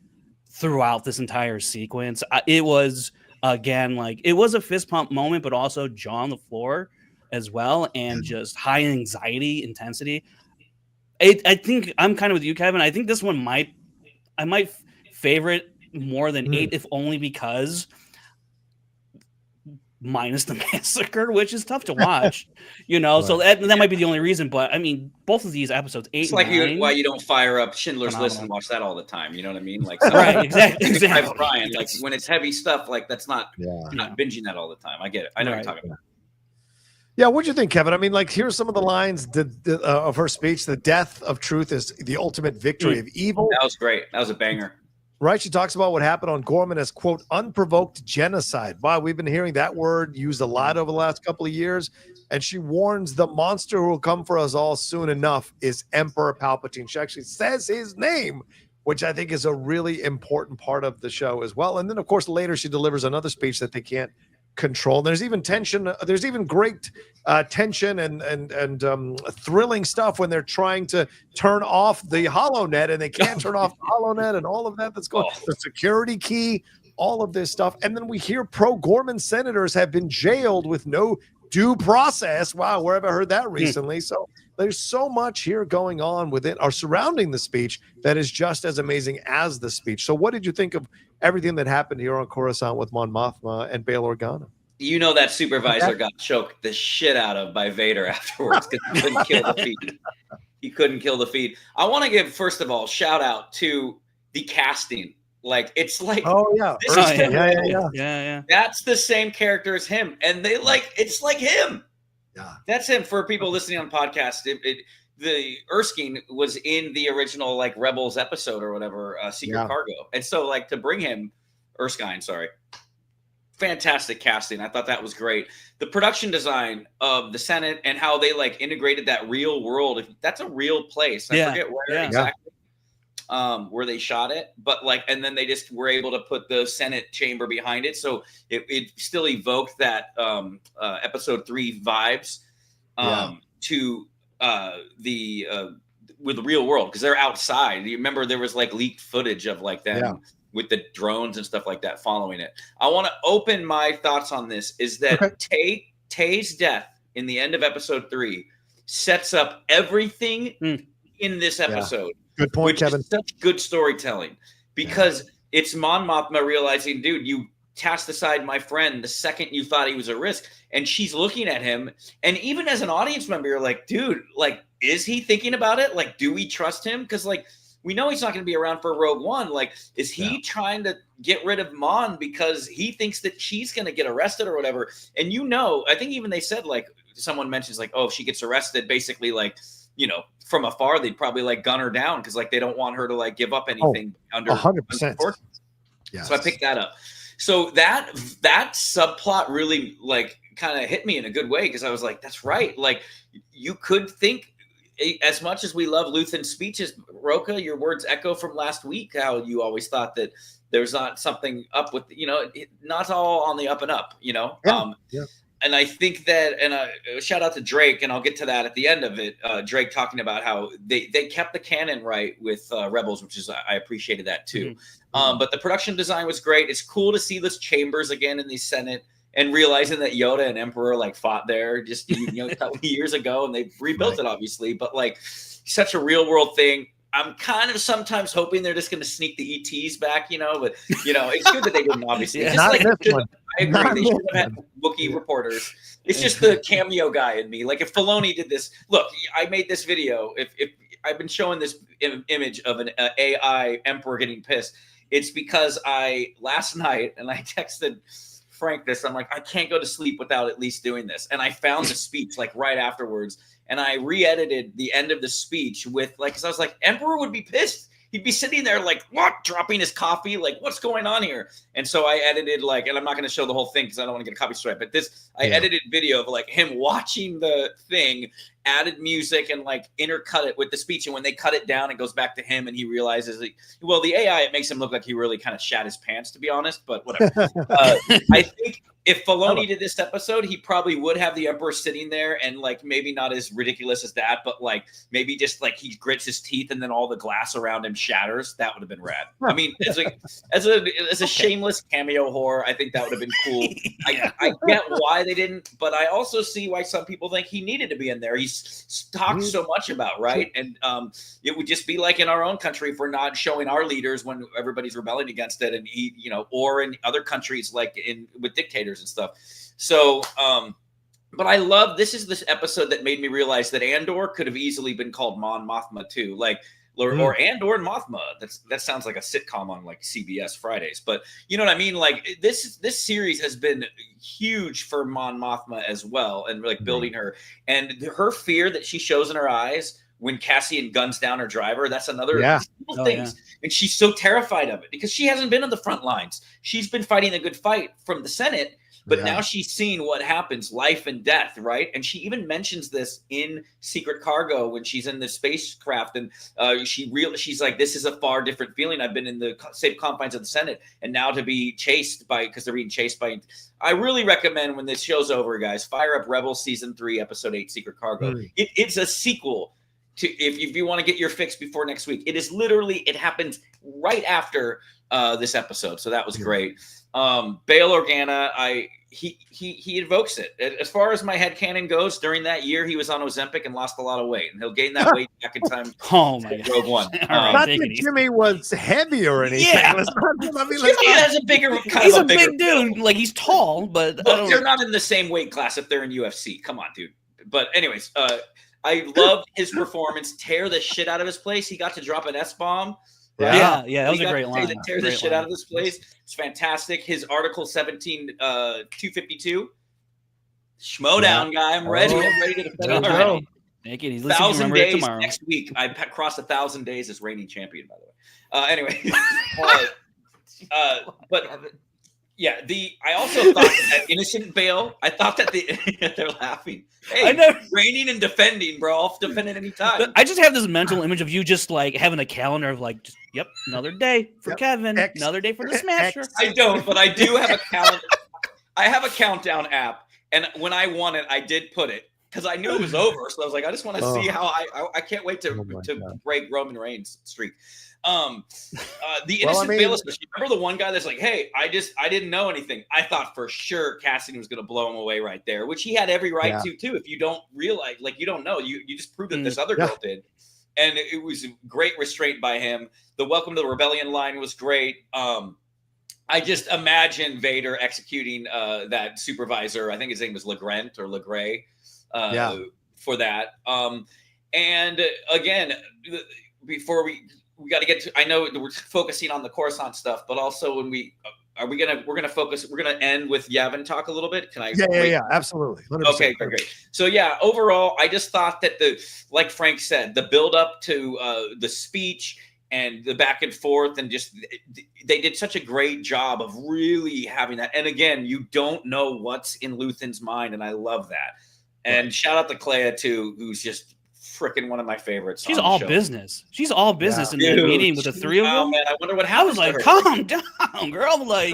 C: throughout this entire sequence. It was, again, like, it was a fist pump moment, but also jaw on the floor as well, and just high anxiety, intensity. I think I'm kind of with you, Kevin. I think this one I might favorite more than 8, if only because minus the massacre, which is tough to watch, so that might be the only reason. But I mean, both of these episodes, 8
B: it's like
C: and 9,
B: why you don't fire up Schindler's List and watch that all the time. You know what I mean? Like,
C: right, exactly.
B: Brian, like when it's heavy stuff, like that's not, you're not binging that all the time. I get it. I know what you're talking about.
A: Yeah, what'd you think, Kevin? I mean, like, here's some of the lines of her speech. The death of truth is the ultimate victory of evil.
B: That was great. That was a banger.
A: Right? She talks about what happened on Ghorman as, quote, unprovoked genocide. Wow, we've been hearing that word used a lot over the last couple of years. And she warns the monster who will come for us all soon enough is Emperor Palpatine. She actually says his name, which I think is a really important part of the show as well. And then, of course, later she delivers another speech that they can't control. There's even tension. There's even great tension and thrilling stuff when they're trying to turn off the HoloNet and they can't turn off the HoloNet and all of that that's going. The security key, all of this stuff, and then we hear pro-Ghorman senators have been jailed with no due process. Wow, where have I heard that recently? So there's so much here going on within or surrounding the speech that is just as amazing as the speech. So what did you think of everything that happened here on Coruscant with Mon Mothma and Bail Organa?
B: That supervisor got choked the shit out of by Vader afterwards because he couldn't kill the feed. He couldn't kill the feed. I want to give, first of all, shout out to the casting. Like, it's like,
C: yeah.
B: That's the same character as him, and it's like him. Yeah, that's him. For people listening on podcast, the Erskine was in the original like Rebels episode or whatever, Secret Cargo, and so like to bring him, Erskine, sorry, fantastic casting. I thought that was great. The production design of the Senate and how they like integrated that real world. If that's a real place, I forget where exactly where they shot it, but like, and then they just were able to put the Senate chamber behind it, so it still evoked that episode 3 vibes to the with the real world, because they're outside. You remember there was like leaked footage of like them with the drones and stuff like that following it. I want to open my thoughts on this is that Tay's death in the end of episode 3 sets up everything in this episode.
A: Good point, Kevin.
B: Is such good storytelling, because it's Mon Mothma realizing, dude, you cast aside my friend the second you thought he was a risk, and she's looking at him, and even as an audience member, you're like, dude, like, is he thinking about it? Like, do we trust him? Because like, we know he's not going to be around for Rogue One. Like, is he trying to get rid of Mon because he thinks that she's going to get arrested or whatever? And I think even they said, like, someone mentions like, oh, if she gets arrested, basically like, you know, from afar, they'd probably like gun her down because like they don't want her to like give up anything under
A: 100%.
B: So I picked that up. So that subplot really like kind of hit me in a good way, because I was like, that's right. Like, you could think, as much as we love Luthen's speeches, Rocha, your words echo from last week, how you always thought that there's not something up with, you know, not all on the up and up, you know? And I think that, and shout out to Drake, and I'll get to that at the end of it. Drake talking about how they kept the canon right with Rebels, which is, I appreciated that too. But the production design was great. It's cool to see those chambers again in the Senate, and realizing that Yoda and Emperor like fought there just a couple years ago, and they rebuilt it obviously, but like such a real world thing. I'm kind of sometimes hoping they're just going to sneak the ETs back, you know, but you know, it's good that they didn't, obviously. Just like I agree, they should have had Wookiee reporters. It's just the cameo guy in me. Like if Filoni did this, look, I made this video. If I've been showing this image of an AI Emperor getting pissed, it's because last night, and I texted Frank this, I'm like, I can't go to sleep without at least doing this. And I found the speech like right afterwards, and I re-edited the end of the speech with like, because I was like, Emperor would be pissed. He'd be sitting there like, what, dropping his coffee, like, what's going on here? And so I edited like, and I'm not going to show the whole thing because I don't want to get a copy strike, but I edited video of like him watching the thing, added music, and like intercut it with the speech. And when they cut it down, it goes back to him, and he realizes that, well, the AI, it makes him look like he really kind of shat his pants, to be honest, but whatever. I think if Filoni did this episode, he probably would have the Emperor sitting there, and like maybe not as ridiculous as that, but like maybe just like he grits his teeth and then all the glass around him shatters. That would have been rad. I mean, as a shameless cameo whore, I think that would have been cool. I get why they didn't, but I also see why some people think he needed to be in there. He's talked so much about, right? And it would just be like in our own country if we're not showing our leaders when everybody's rebelling against it, and he, you know, or in other countries like with dictators and stuff. So, but I love this episode that made me realize that Andor could have easily been called Mon Mothma too, like or Andor and Mothma. That sounds like a sitcom on like CBS Fridays, but you know what I mean. Like this series has been huge for Mon Mothma as well, and like building her, and her fear that she shows in her eyes when Cassian guns down her driver. That's another things. And she's so terrified of it because she hasn't been on the front lines. She's been fighting a good fight from the Senate, but now she's seen what happens, life and death, right? And she even mentions this in Secret Cargo when she's in the spacecraft, and she's like, this is a far different feeling. I've been in the safe confines of the Senate, and now to be chased because they're being chased by. I really recommend when this show's over, guys, fire up Rebels Season 3, Episode 8, Secret Cargo. It's a sequel to, if you want to get your fix before next week. It is literally, it happens right after this episode, so that was great. Bail Organa, he invokes it. As far as my headcanon goes, during that year he was on Ozempic and lost a lot of weight, and he'll gain that weight back in time.
C: Oh my God.
B: Rogue One.
A: Not that Jimmy was heavy or anything.
C: Yeah.
B: Jimmy has a bigger.
C: He's a big dude. Like he's tall, but
B: they're not in the same weight class if they're in UFC. Come on, dude. But anyways, I loved his performance. Tear the shit out of his place. He got to drop an S-bomb.
C: Right? Yeah, that was a great line.
B: Tear the shit out of this place. It's fantastic. His Article 17, 252. Schmodown guy. I'm ready. I'm ready to defend him already.
C: Make it. He's
B: 1,000 days tomorrow. Next week. I crossed 1,000 days as reigning champion, by the way. Anyway. But Yeah, I also thought that innocent bail. I thought that they're laughing. Hey,
C: I know.
B: reigning and defending, bro. I'll defend at any time.
C: I just have this mental image of you just like having a calendar of like, yep, another day for Kevin, another day for the Smasher.
B: I don't, but I do have a calendar. I have a countdown app, and when I won it, I did put it because I knew it was over. So I was like, I just want to see how I can't wait to break Roman Reigns' streak. The innocent bail, especially. Remember the one guy that's like, hey, I didn't know anything. I thought for sure Cassian was going to blow him away right there, which he had every right to too. If you don't realize, like, you don't know, you just proved that this other girl did. And it was great restraint by him. The welcome to the rebellion line was great. I just imagine Vader executing that supervisor. I think his name was LeGrant or LeGray for that. And again, before we got to get to, I know we're focusing on the Coruscant stuff, but also when we're gonna end with Yavin talk a little bit. Can I?
A: Yeah, absolutely. 100%.
B: Okay, great. So yeah, overall, I just thought that like Frank said, the build up to the speech and the back and forth, and just they did such a great job of really having that. And again, you don't know what's in Luthen's mind, and I love that. And shout out to Clea too, who's just freaking one of my favorites.
C: She's all business. She's all business in that meeting with the three of them.
B: Man, I wonder what happened.
C: I was like, calm down, girl. Like,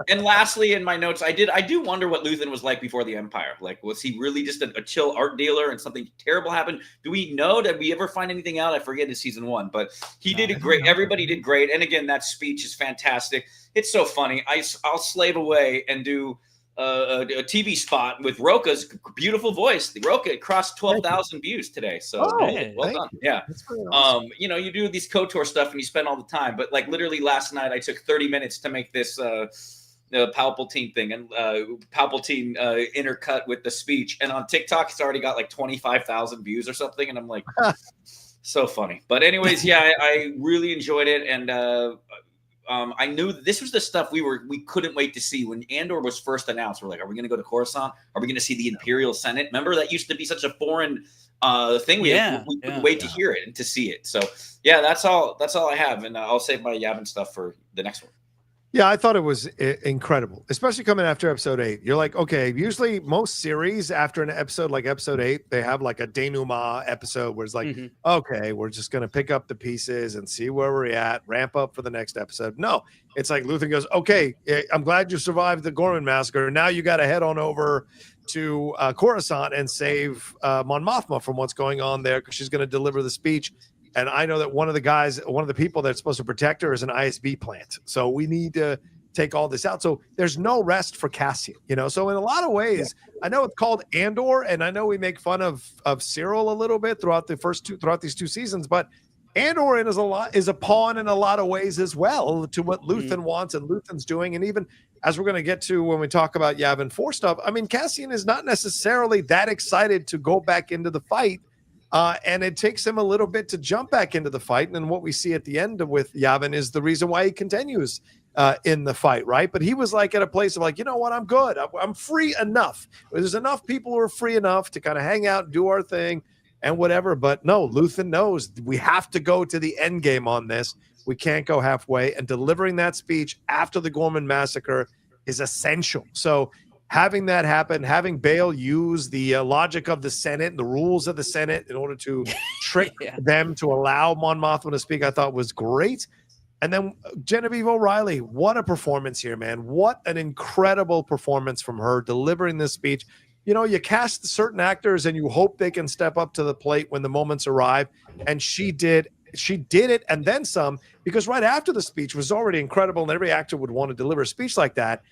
B: and lastly, in my notes, I do wonder what Luthen was like before the Empire. Like, was he really just a chill art dealer and something terrible happened? Do we know? Did we ever find anything out? I forget in season 1, but he did it great. Everybody did great. And again, that speech is fantastic. It's so funny. I'll slave away and do a TV spot with Rocha's beautiful voice. The Rocha crossed 12,000 views today. So well done. Yeah. Awesome. You do these KOTOR stuff and you spend all the time, but like literally last night I took 30 minutes to make this Palpatine thing and Palpatine intercut with the speech. And on TikTok, it's already got like 25,000 views or something. And I'm like, so funny. But anyways, I really enjoyed it. And, I knew this was the stuff we couldn't wait to see when Andor was first announced. We're like, are we going to go to Coruscant? Are we going to see the Imperial Senate? Remember that used to be such a foreign thing. We couldn't wait to hear it and to see it. So yeah, that's all I have, and I'll save my Yavin stuff for the next one.
A: Yeah, I thought it was incredible, especially coming after episode 8. You're like, okay, usually most series after an episode like episode 8, they have like a denouement episode where it's like, okay, we're just going to pick up the pieces and see where we're at, ramp up for the next episode. No, it's like Luthen goes, okay, I'm glad you survived the Ghorman Massacre. Now you got to head on over to Coruscant and save Mon Mothma from what's going on there because she's going to deliver the speech. And I know that one of the people that's supposed to protect her is an ISB plant. So we need to take all this out. So there's no rest for Cassian, So in a lot of ways, I know it's called Andor, and I know we make fun of Syril a little bit throughout these 2 seasons, but Andor is a pawn in a lot of ways as well to what Luthen wants and Luthen's doing. And even as we're going to get to when we talk about Yavin 4 stuff, I mean, Cassian is not necessarily that excited to go back into the fight. And it takes him a little bit to jump back into the fight. And then what we see at the end with Yavin is the reason why he continues in the fight, right? But he was like at a place of like, you know what, I'm good. I'm free enough. There's enough people who are free enough to kind of hang out and do our thing and whatever. But no, Luthen knows we have to go to the end game on this. We can't go halfway. And delivering that speech after the Ghorman Massacre is essential. So having that happen, having Bail use the logic of the Senate and the rules of the Senate in order to trick them to allow Mon Mothma to speak, I thought was great. And then Genevieve O'Reilly, what a performance here, man. What an incredible performance from her delivering this speech. You cast certain actors and you hope they can step up to the plate when the moments arrive. And she did it and then some, because right after the speech was already incredible and every actor would want to deliver a speech like that.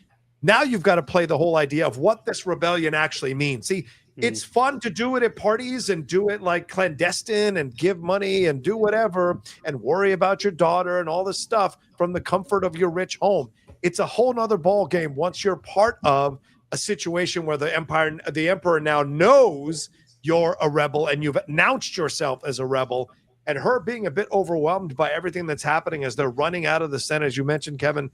A: Now you've got to play the whole idea of what this rebellion actually means. See, it's fun to do it at parties and do it like clandestine and give money and do whatever and worry about your daughter and all this stuff from the comfort of your rich home. It's a whole nother ball game once you're part of a situation where the emperor now knows you're a rebel and you've announced yourself as a rebel. And her being a bit overwhelmed by everything that's happening as they're running out of the Senate, as you mentioned, Kevin,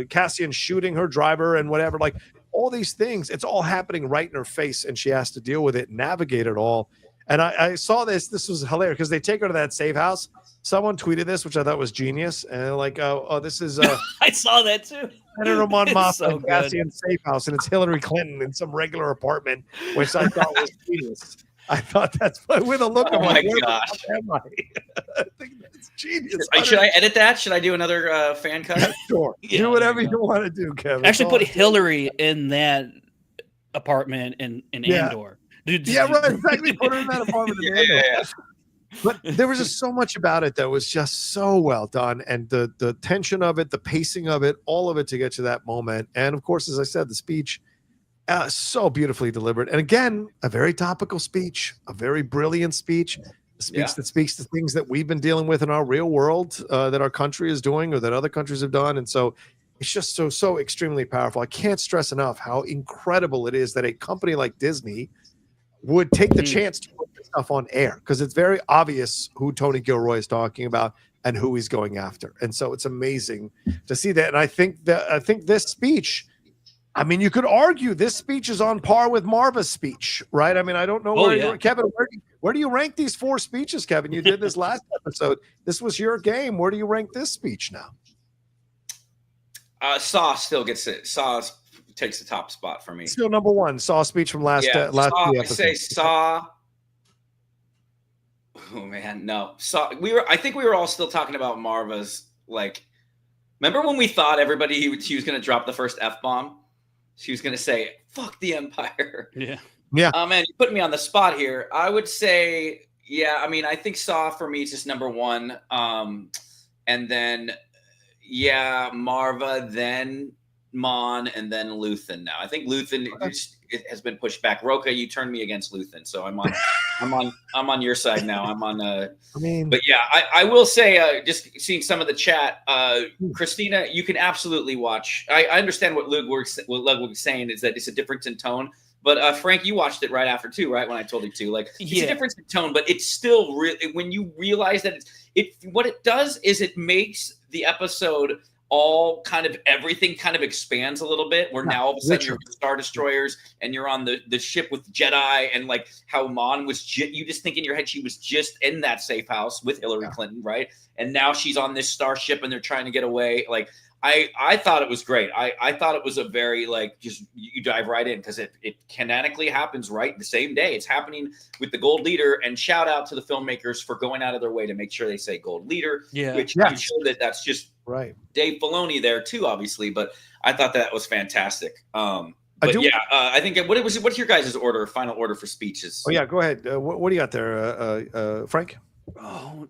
A: Cassian shooting her driver and whatever, like all these things, it's all happening right in her face, and she has to deal with it, navigate it all. And I saw this was hilarious because they take her to that safe house, someone tweeted this, which I thought was genius, and they're like, oh, this is
C: I saw that too.
A: Senator Mon Mothma
C: so
A: and Cassian safe house, and it's Hillary Clinton in some regular apartment, which I thought was genius. I thought that's with a look of
B: my
A: like, where the
B: gosh.
A: fuck am I? I think that's genius.
B: Should I edit that? Should I do another fan cut?
A: Sure.
C: Yeah,
A: do whatever you want to do, Kevin.
C: Actually, put Hillary in that apartment in Andor. Dude,
A: Yeah, right. Exactly. Put her in that apartment. In Andor.
B: Yeah.
A: But there was just so much about it that was just so well done, and the tension of it, the pacing of it, all of it to get to that moment, and of course, as I said, the speech, so beautifully delivered, and again, a very topical speech, a very brilliant speech, a speech that speaks to things that we've been dealing with in our real world, that our country is doing or that other countries have done, and so it's just so extremely powerful. I can't stress enough how incredible it is that a company like Disney would take the chance to put this stuff on air, because it's very obvious who Tony Gilroy is talking about and who he's going after. And so it's amazing to see that. And I think this speech, I mean, you could argue this speech is on par with Marva's speech, right? I mean, I don't know Kevin, where do you rank these 4 speeches, Kevin? You did this last episode. This was your game. Where do you rank this speech now?
B: Saw still gets it. Saw takes the top spot for me.
A: Still number 1. Saw speech from last
B: Saw,
A: episode.
B: I say Saw. Oh man, no. Saw. I think we were all still talking about Marva's. Like, remember when we thought she was going to drop the first F-bomb? She was going to say, "Fuck the Empire."
A: Yeah.
B: Oh man, you put me on the spot here. I would say, I mean, I think Saw for me is just number 1. And then, Marva, then Mon, and then Luthen. Now I think Luthen it has been pushed back. Rocha, you turned me against Luthen, so I'm on your side now. I'm on but I will say, just seeing some of the chat, Christina, you can absolutely watch. I understand what Ludwig was saying, is that it's a difference in tone. But Frank, you watched it right after too, right? When I told you to, like, it's a difference in tone, but it's still when you realize that what it does is it makes the episode all kind of everything kind of expands a little bit, where now all of a sudden you're with Star Destroyers and you're on the ship with Jedi, and like how Mon was you just think in your head she was just in that safe house with Hillary Clinton, right? And now she's on this starship and they're trying to get away. Like, I thought it was great. I thought it was a very, like, just you dive right in, because it canonically happens right the same day. It's happening with the Gold Leader, and shout out to the filmmakers for going out of their way to make sure they say Gold Leader, which I'm sure that's just right. Dave Filoni there too, obviously, but I thought that was fantastic. I think what's your guys' final order for speeches?
A: Oh yeah, go ahead. What do you got there, Frank?
C: Oh,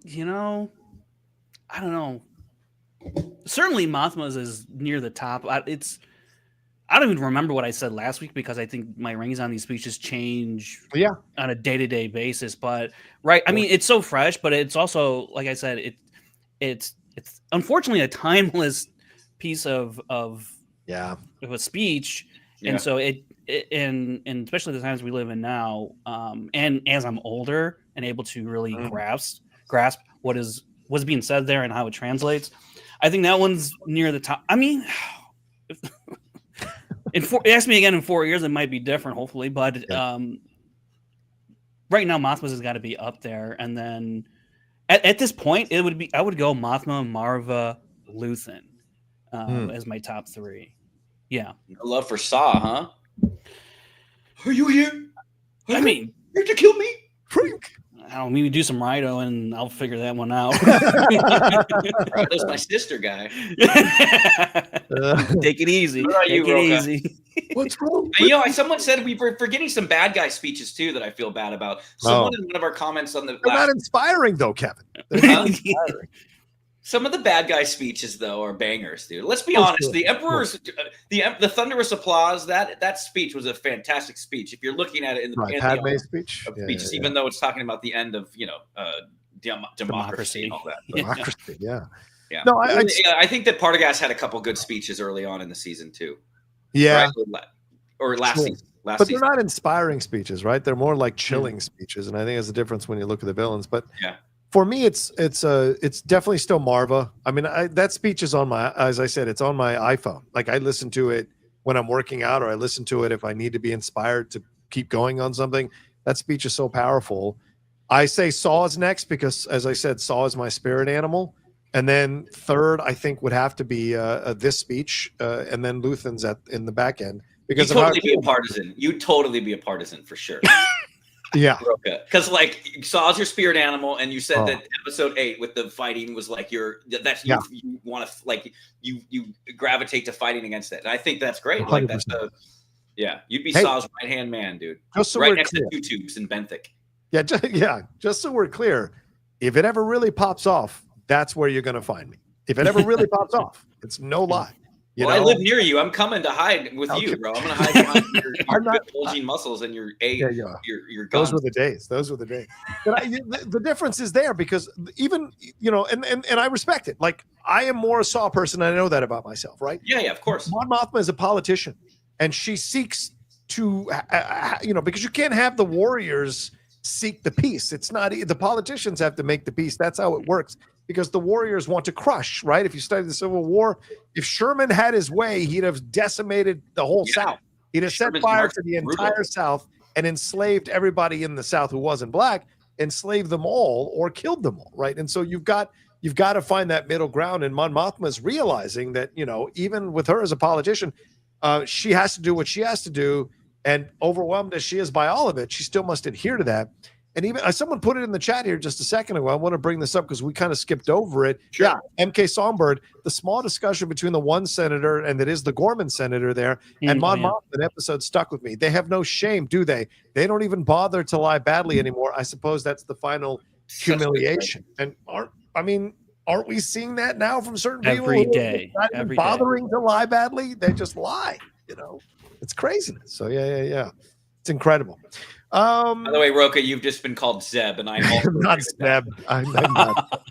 C: I don't know. Certainly Mothma's is near the top. I don't even remember what I said last week, because I think my rankings on these speeches change on a day-to-day basis. But I mean, it's so fresh, but it's also, like I said, it's unfortunately a timeless piece of a speech. And so and especially the times we live in now, and as I'm older and able to really grasp what's being said there and how it translates, I think that one's near the top. I mean, ask me again in 4 years, it might be different, hopefully. But right now, Mothma's has got to be up there. And then at this point, I would go Mothma, Marva, Luthen as my top 3. Yeah.
B: No love for Saw, huh? Are you here?
C: I mean,
B: you have to kill me,
A: Frank.
C: I don't know, maybe do some Rhino and I'll figure that one out.
B: That's my sister guy.
C: Take it easy. Take it easy.
A: What's wrong?
B: Someone said we were forgetting some bad guy speeches too that I feel bad about. Someone in one of our comments on the
A: they're not inspiring though, Kevin. They're not inspiring.
B: Some of the bad guy speeches though are bangers, dude. Let's be honest. The Emperor's the thunderous applause, that speech was a fantastic speech. If you're looking at it in the
A: Padme speech,
B: speeches, even though it's talking about the end of democracy and all that.
A: Democracy, yeah.
B: No, I think that Partagas had a couple good speeches early on in the season too.
A: Yeah,
B: right? Or last season.
A: But they're not inspiring speeches, right? They're more like chilling speeches, and I think there's a difference when you look at the villains. But for me, it's definitely still Marva. I mean, that speech is as I said, it's on my iPhone. Like, I listen to it when I'm working out, or I listen to it if I need to be inspired to keep going on something. That speech is so powerful. I say Saw is next because, as I said, Saw is my spirit animal. And then third, I think would have to be this speech, and then Luthen's in the back end. Because
B: you'd totally be a partisan. You'd totally be a partisan for sure.
A: Yeah,
B: because like Saw's your spirit animal, and you said that episode 8 with the fighting was like you want to like you gravitate to fighting against it. And I think that's great. 100%. Like that's you'd be Saw's right hand man, dude.
A: Just so
B: right next to YouTube's in Benthic.
A: Just so we're clear, if it ever really pops off, that's where you're going to find me. If it ever really pops off, it's no lie.
B: I live near you. I'm coming to hide with you, bro. I'm going to hide behind your bulging muscles and your guns.
A: Those were the days. But the difference is there because even, and I respect it. Like, I am more a Saw person. I know that about myself, right?
B: Yeah, of course.
A: Mon Mothma is a politician, and she seeks to, because you can't have the warriors seek the peace. It's not the politicians have to make the peace. That's how it works. Because the warriors want to crush, right? If you study the Civil War, if Sherman had his way, he'd have decimated the whole South. He'd have set fire to the entire South and enslaved everybody in the South who wasn't black, enslaved them all or killed them all, right? And so you've got to find that middle ground. And Mon Mothma is realizing that, even with her as a politician, she has to do what she has to do. And overwhelmed as she is by all of it, she still must adhere to that. And even someone put it in the chat here just a second ago. I want to bring this up because we kind of skipped over it.
B: Sure.
A: Yeah, MK Songbird, the small discussion between the one senator and that is the Ghorman senator there, and Mon Mothma, an episode stuck with me. They have no shame, do they? They don't even bother to lie badly anymore. I suppose that's the final humiliation. And aren't we seeing that now from certain people?
C: Every day.
A: Not even bothering to lie badly. They just lie. It's craziness. So yeah. It's incredible.
B: By the way, Rocha, you've just been called Zeb, and I'm
A: not Zeb. I'm not.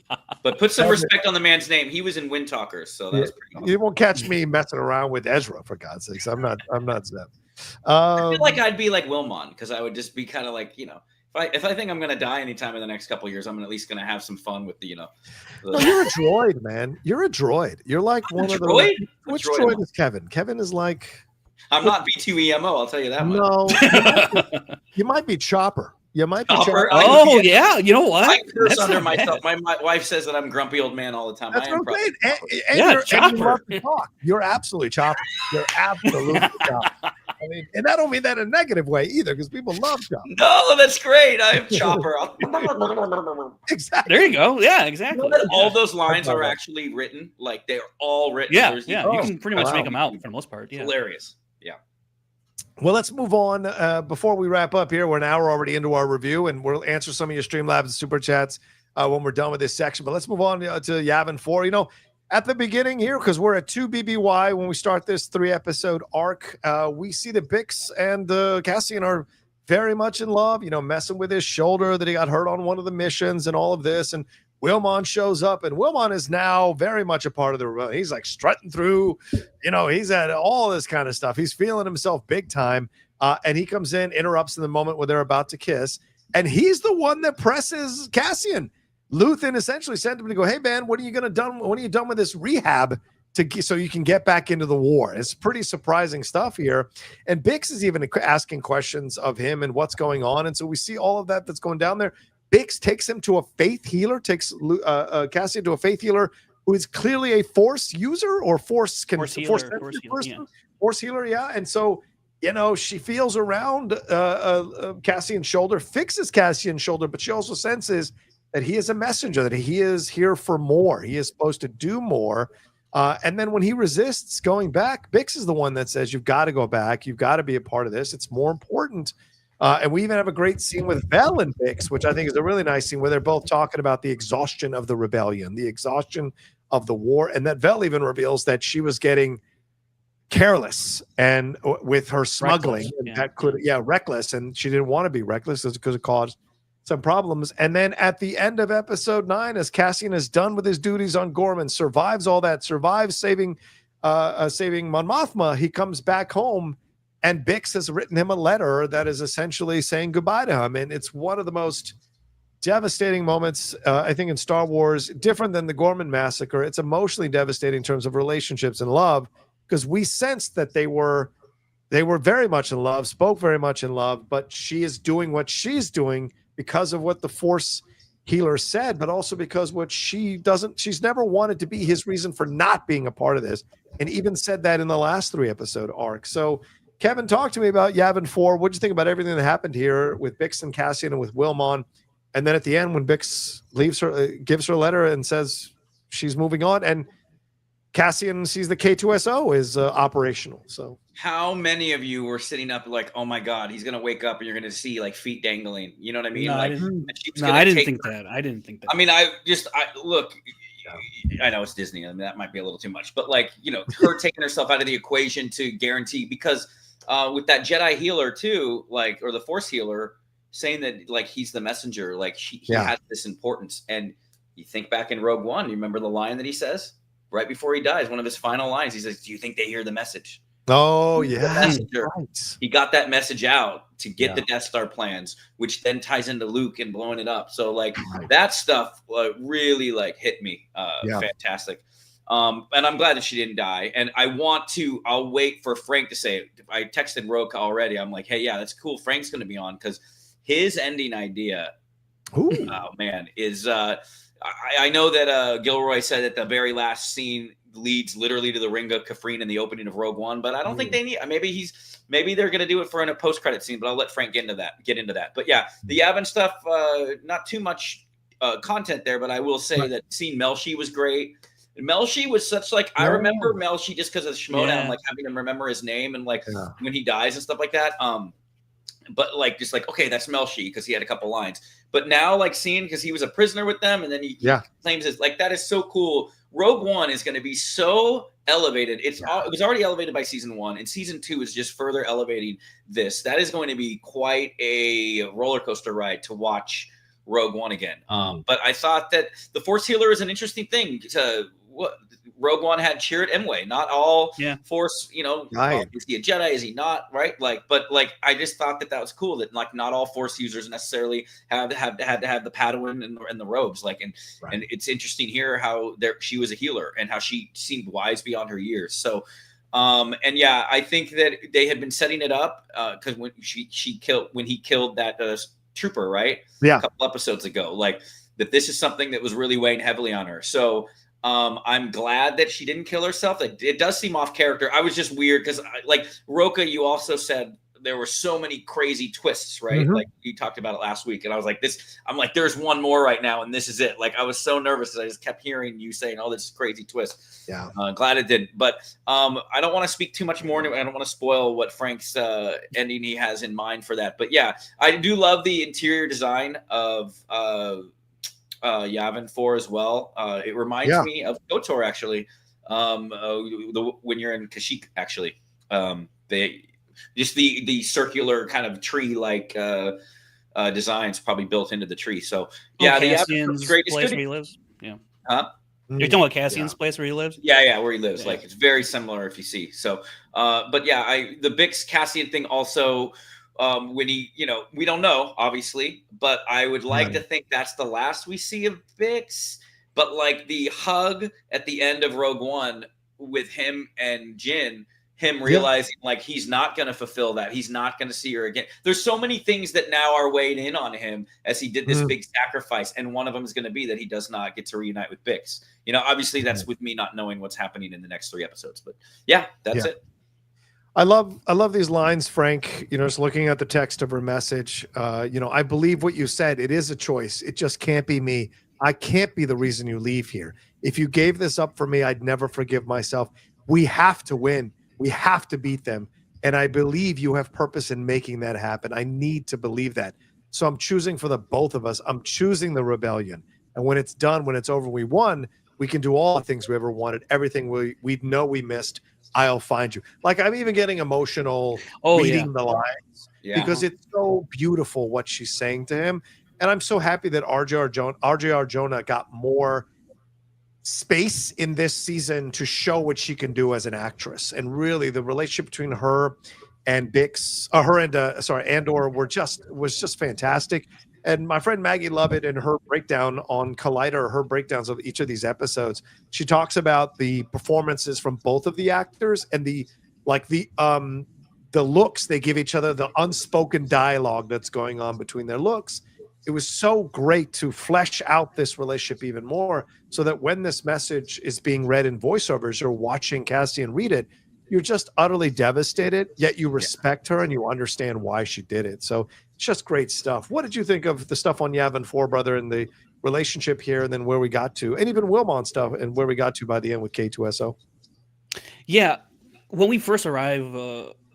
B: But put some respect on the man's name. He was in Wind Talkers, so that was pretty awesome.
A: You won't catch me messing around with Ezra, for God's sakes. I'm not Zeb.
B: I feel like I'd be like Wilmon, because I would just be kind of like, if I think I'm going to die anytime in the next couple of years, I'm at least going to have some fun with the. No,
A: you're a droid, man. You're a droid. You're like one of the. Which droid is Kevin? Kevin is like.
B: I'm not B2EMO, I'll tell you that much.
A: No, you might be Chopper. You might be Chopper.
C: Oh, yeah. You know what?
B: I curse under myself. My wife says that I'm grumpy old man all the time.
A: That's
B: right.
A: And Chopper. You love to talk. You're absolutely Chopper. You're absolutely Chopper. And I don't mean that in a negative way either, because people love Chopper.
B: No, that's great. I'm Chopper.
A: Exactly.
C: There you go. Yeah, exactly.
B: All those lines are actually written. Like, they're all written.
C: Yeah. You can pretty much make them out for the most part. Yeah.
B: Hilarious. Yeah.
A: Well, let's move on. Before we wrap up here, we're an hour already into our review, and we'll answer some of your Streamlabs and Super Chats when we're done with this section. But let's move on to Yavin 4. At the beginning here, because we're at 2 BBY when we start this 3-episode arc, we see that Bix and Cassian are very much in love, messing with his shoulder that he got hurt on one of the missions and all of this. And Wilmon shows up, and Wilmon is now very much a part of the rebellion. He's like strutting through, he's at all this kind of stuff. He's feeling himself big time. And he comes in, interrupts in the moment where they're about to kiss. And he's the one that presses Cassian. Luthen essentially sent him to go, hey, man, when are you done with this rehab so you can get back into the war? It's pretty surprising stuff here. And Bix is even asking questions of him and what's going on. And so we see all of that's going down there. Bix takes him to a faith healer, takes Cassian to a faith healer who is clearly a force user or force healer, yeah. And so, she feels around Cassian's shoulder, fixes Cassian's shoulder, but she also senses that he is a messenger, that he is here for more. He is supposed to do more. And then when he resists going back, Bix is the one that says, you've got to go back. You've got to be a part of this. It's more important. And we even have a great scene with Vel and Bix, which I think is a really nice scene where they're both talking about the exhaustion of the rebellion, the exhaustion of the war. And that Vel even reveals that she was getting careless and with her smuggling. Reckless. And she didn't want to be reckless because it caused some problems. And then at the end of episode 9, as Cassian is done with his duties on Ghorman, survives all that, survives saving Mon Mothma, he comes back home. And Bix has written him a letter that is essentially saying goodbye to him. And it's one of the most devastating moments, I think, in Star Wars, different than the Ghorman Massacre. It's emotionally devastating in terms of relationships and love, because we sensed that they were very much in love, spoke very much in love, but she is doing what she's doing because of what the Force healer said, but also because what she's never wanted to be his reason for not being a part of this, and even said that in the last 3 episode arc. So Kevin, talk to me about Yavin 4. What'd you think about everything that happened here with Bix and Cassian and with Wilmon? And then at the end, when Bix leaves her, gives her a letter and says she's moving on, and Cassian sees the K2SO is operational. So
B: how many of you were sitting up like, oh my God, he's gonna wake up and you're gonna see like feet dangling? You know what I mean?
C: No,
B: like,
C: I didn't think that. I didn't think that.
B: I mean, I look. I know it's Disney. I mean, that might be a little too much, but like, you know, her taking herself out of the equation to guarantee, because with that Jedi healer too, like, or the Force healer, saying that like he's the messenger, like he has this importance. And you think back in Rogue One, you remember the line that he says right before he dies, one of his final lines, he says, do you think they hear the message?
A: Oh, yeah.
B: He got that message out to get the Death Star plans, which then ties into Luke and blowing it up. So like that stuff really like hit me. Fantastic. And I'm glad that she didn't die. And I'll wait for Frank to say it. I texted Rocha already. I'm like, hey, yeah, that's cool. Frank's going to be on, because his ending idea, is I know that Gilroy said that the very last scene leads literally to the Ring of Kafrene in the opening of Rogue One, but I don't think they need. Maybe they're going to do it for in a post-credit scene, but I'll let Frank get into that. But yeah, the Yavin stuff, not too much content there, but I will say that seeing Melshi was great. Melshi was such like I remember Melshi just because of Schmodown, like having him remember his name and like when he dies and stuff like that. But like just like, okay, that's Melshi because he had a couple lines. But now like seeing, because he was a prisoner with them, and then he claims his, like, that is so cool. Rogue One is going to be so elevated. It was already elevated by season 1, and season 2 is just further elevating this. That is going to be quite a roller coaster ride to watch Rogue One again. But I thought that the Force healer is an interesting thing. Rogue One had Chirrut Imwe. Not all Force, is he a Jedi? Is he not? Right? But I just thought that was cool. That like not all Force users necessarily had to have the Padawan and the robes. And it's interesting here how she was a healer and how she seemed wise beyond her years. So, I think that they had been setting it up because when he killed that trooper, right?
A: Yeah,
B: a couple episodes ago, like that. This is something that was really weighing heavily on her. So. I'm glad that she didn't kill herself. It does seem off character. I was just weird because, like Rocha, you also said there were so many crazy twists, right? Like you talked about it last week, and I was like, there's one more right now, and this is it. Like I was so nervous that I just kept hearing you saying, "Oh, this crazy twist." Yeah, glad it did. But I don't want to speak too much more. I don't want to spoil what Frank's ending he has in mind for that. But yeah, I do love the interior design of Yavin 4 as well. It reminds me of KOTOR actually. When you're in Kashyyyk actually, they just the circular kind of tree like designs probably built into the tree. So yeah, the
C: Cassian's great. Place where he lives. Yeah. Huh? You're talking about Cassian's place where he lives?
B: Yeah, where he lives. Yeah. Like it's very similar if you see. So, but yeah, the Bix Cassian thing also. When he, we don't know, obviously, but I would like to think that's the last we see of Bix. But like the hug at the end of Rogue One with him and Jyn, him realizing like he's not going to fulfill that. He's not going to see her again. There's so many things that now are weighed in on him as he did this big sacrifice. And one of them is going to be that he does not get to reunite with Bix. Obviously that's with me not knowing what's happening in the next 3 episodes. But yeah, that's it.
A: I love these lines, Frank, just looking at the text of her message. I believe what you said. It is a choice. It just can't be me. I can't be the reason you leave here. If you gave this up for me, I'd never forgive myself. We have to win. We have to beat them. And I believe you have purpose in making that happen. I need to believe that. So I'm choosing for the both of us. I'm choosing the rebellion. And when it's done, when it's over, we won. We can do all the things we ever wanted. Everything we know we missed. I'll find you. Like I'm even getting emotional reading the lines because it's so beautiful what she's saying to him. And I'm so happy that RJR Jonah got more space in this season to show what she can do as an actress. And really the relationship between her and Bix, Andor was just fantastic. And my friend Maggie Lovett in her breakdown on Collider, her breakdowns of each of these episodes, she talks about the performances from both of the actors and the looks they give each other, the unspoken dialogue that's going on between their looks. it was so great to flesh out this relationship even more, so that when this message is being read in voiceovers, you're watching Cassian read it, you're just utterly devastated, yet you respect her and you understand why she did it. So it's just great stuff. What did you think of the stuff on Yavin 4, brother, and the relationship here, and then where we got to, and even Wilmon stuff, and where we got to by the end with K2SO?
C: Yeah, when we first arrive,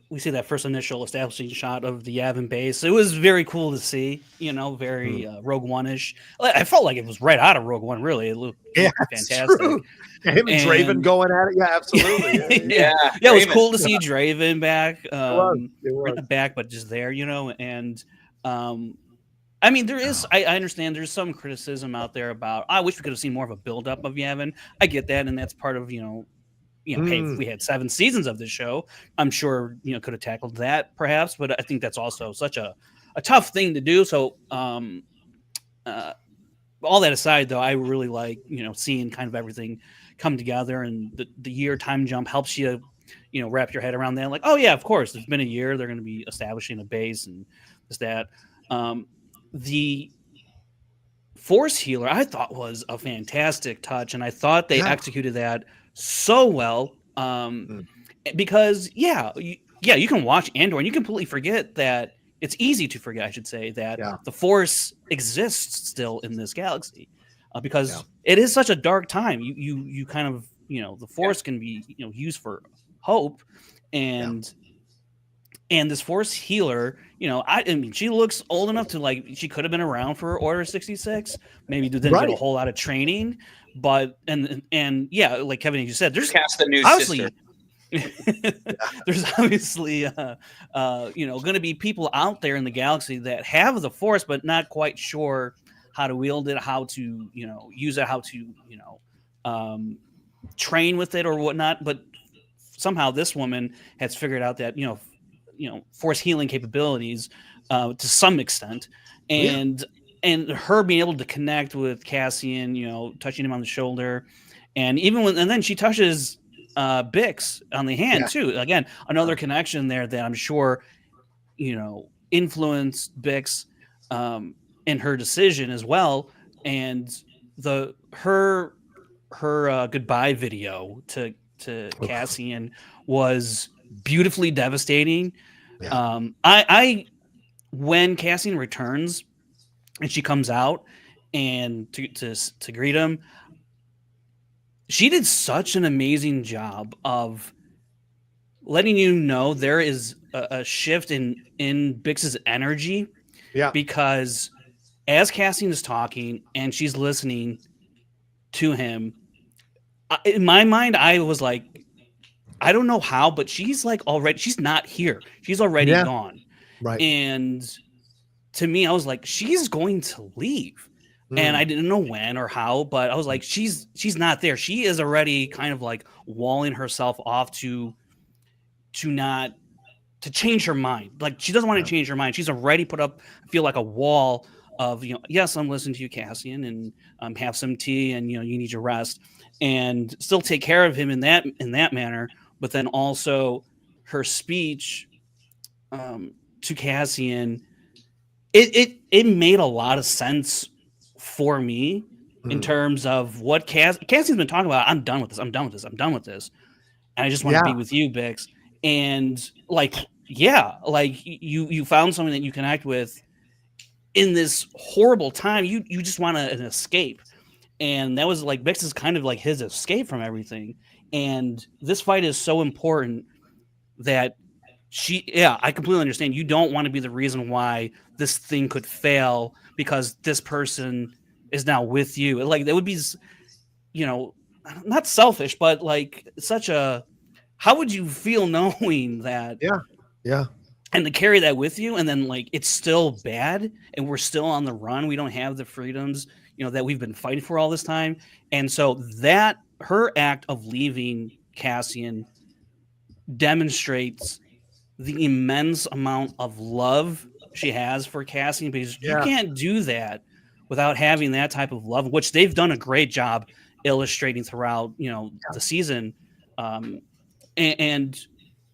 C: we see that first initial establishing shot of the Yavin base. It was very cool to see, very Rogue One-ish. I felt like it was right out of Rogue One, really. It looked fantastic.
A: True. Him and Draven going at it. Yeah, absolutely.
C: Yeah, it was cool to see Draven back.
A: It was.
C: Not back, but just there, and I mean, there is, I understand there's some criticism out there about, I wish we could have seen more of a buildup of Yavin. I get that, and that's part of, hey, if we had 7 seasons of this show, I'm sure, could have tackled that perhaps, but I think that's also such a tough thing to do. So, all that aside, though, I really like, seeing kind of everything come together, and the year time jump helps you, wrap your head around that. Like, oh yeah, of course, it's been a year. They're going to be establishing a base and this, that. The Force healer, I thought, was a fantastic touch, and I thought they executed that so well, because you can watch Andor and you completely forget that it's easy to forget, I should say, that the Force exists still in this galaxy, because it is such a dark time. You kind of, the Force can be, used for hope, and this Force healer, I mean, she looks old enough to, like, she could have been around for Order 66, maybe didn't get a whole lot of training. But and yeah, like Kevin, you said, there's
B: cast the new
C: obviously
B: sister.
C: there's obviously going to be people out there in the galaxy that have the Force, but not quite sure how to wield it, how to use it, how to train with it or whatnot. But somehow this woman has figured out that Force healing capabilities to some extent, and her being able to connect with Cassian, touching him on the shoulder, and then she touches Bix on the hand too. Again, another connection there that I'm sure, influenced Bix in her decision as well. And her goodbye video to Cassian was beautifully devastating. I when Cassian returns and she comes out and to greet him, she did such an amazing job of letting you know there is a shift in Bix's energy.
A: Yeah.
C: Because as Cassian is talking and she's listening to him, in my mind, I was like, I don't know how, but she's not here. She's already gone.
A: Right.
C: And to me, I was like, she's going to leave. And I didn't know when or how, but I was like, she's not there. She is already kind of like walling herself off to change her mind. Like, she doesn't want to change her mind. She's already put up, I feel like, a wall of, yes, I'm listening to you, Cassian, and have some tea, and you need your rest, and still take care of him in that manner. But then also her speech to Cassian, it made a lot of sense for me in terms of what Cassian's been talking about. I'm done with this. I'm done with this. I'm done with this. And I just want to be with you, Bix. And you found something that you connect with in this horrible time. You just want an escape. And that was like, Bix is kind of like his escape from everything. And this fight is so important that I completely understand. You don't want to be the reason why this thing could fail because this person is now with you. Like, that would be, not selfish, but like how would you feel knowing that?
A: Yeah.
C: And to carry that with you, and then like it's still bad, and we're still on the run. We don't have the freedoms, that we've been fighting for all this time. And so that her act of leaving Cassian demonstrates the immense amount of love she has for Cassian, because you can't do that without having that type of love, which they've done a great job illustrating throughout, the season. And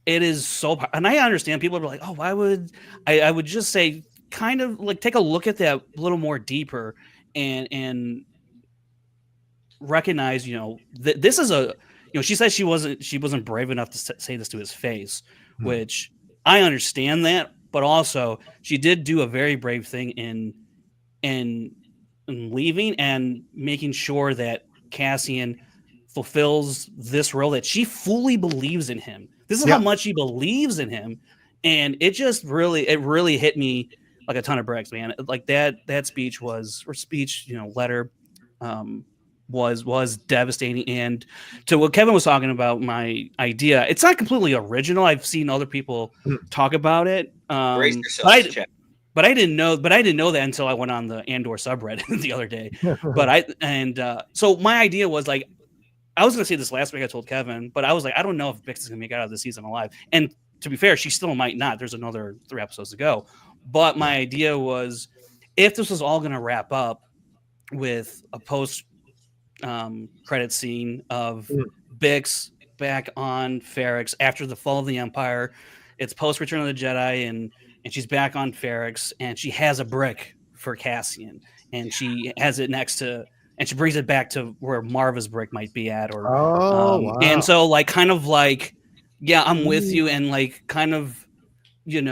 C: it is so, and I understand people are like, oh, why would I would just say kind of like take a look at that a little more deeper and recognize, this is a, she said she wasn't brave enough to say this to his face, which I understand that, but also she did do a very brave thing in leaving and making sure that Cassian fulfills this role, that she fully believes in him. This is how much she believes in him. And it just really hit me like a ton of bricks, man. Like that speech letter was devastating. And to what Kevin was talking about, my idea, it's not completely original. I've seen other people talk about it.
B: Brace yourselves, Chat.
C: But I didn't know that until I went on the Andor subreddit the other day. So my idea was like, I was going to say this last week, I told Kevin, but I was like, I don't know if Bix is going to make it out of the season alive. And to be fair, she still might not. There's another 3 episodes to go. But my idea was, if this was all going to wrap up with a post credit scene of Bix back on Ferrix after the fall of the Empire, it's post Return of the Jedi, and she's back on Ferrix, and she has a brick for Cassian, and she has it next to, and she brings it back to where Marva's brick might be at, or
A: wow.
C: And so like kind of like, yeah, I'm with you, and like kind of, he's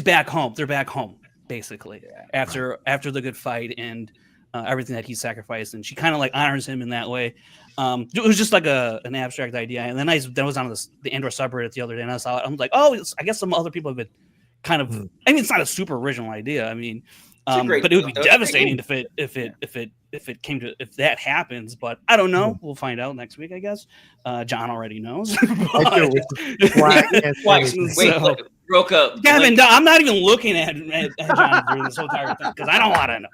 C: back home. They're back home basically after the good fight and everything that he sacrificed, and she kind of like honors him in that way. It was just like an abstract idea, and then I was on the Andor subreddit the other day, and I saw it. I'm like, oh, I guess some other people have been kind of. I mean, it's not a super original idea. I mean, but it would be devastating if that happens. But I don't know. We'll find out next week, I guess. John already knows.
B: Wait, Rocha.
C: Gavin, no, I'm not even looking at John through this whole entire thing because I don't want to know.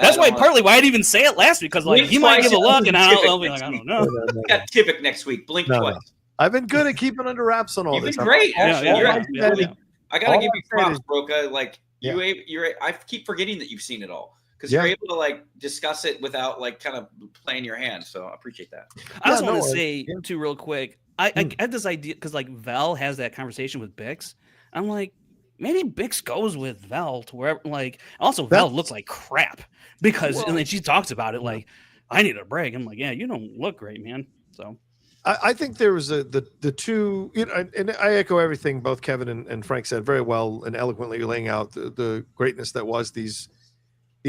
C: That's partly why I didn't even say it last week, because like he might give a look and I'll be like, I don't know.
B: Got Tivik next week. Blink twice.
A: I've been good at keeping under wraps on all this.
B: You've been great. I gotta give you props, Rocha. Like I keep forgetting that you've seen it all, because you're able to like discuss it without like kind of playing your hand. So I appreciate that.
C: I just want to say too, real quick. I had this idea because like Vel has that conversation with Bix. I'm like, maybe Bix goes with Vel to wherever. Like, also Vel looks like crap because and then she talks about it like, I need a break. I'm like, yeah, you don't look great, man. So.
A: I think there was the two, and I echo everything both Kevin and Frank said very well and eloquently, laying out the greatness that was these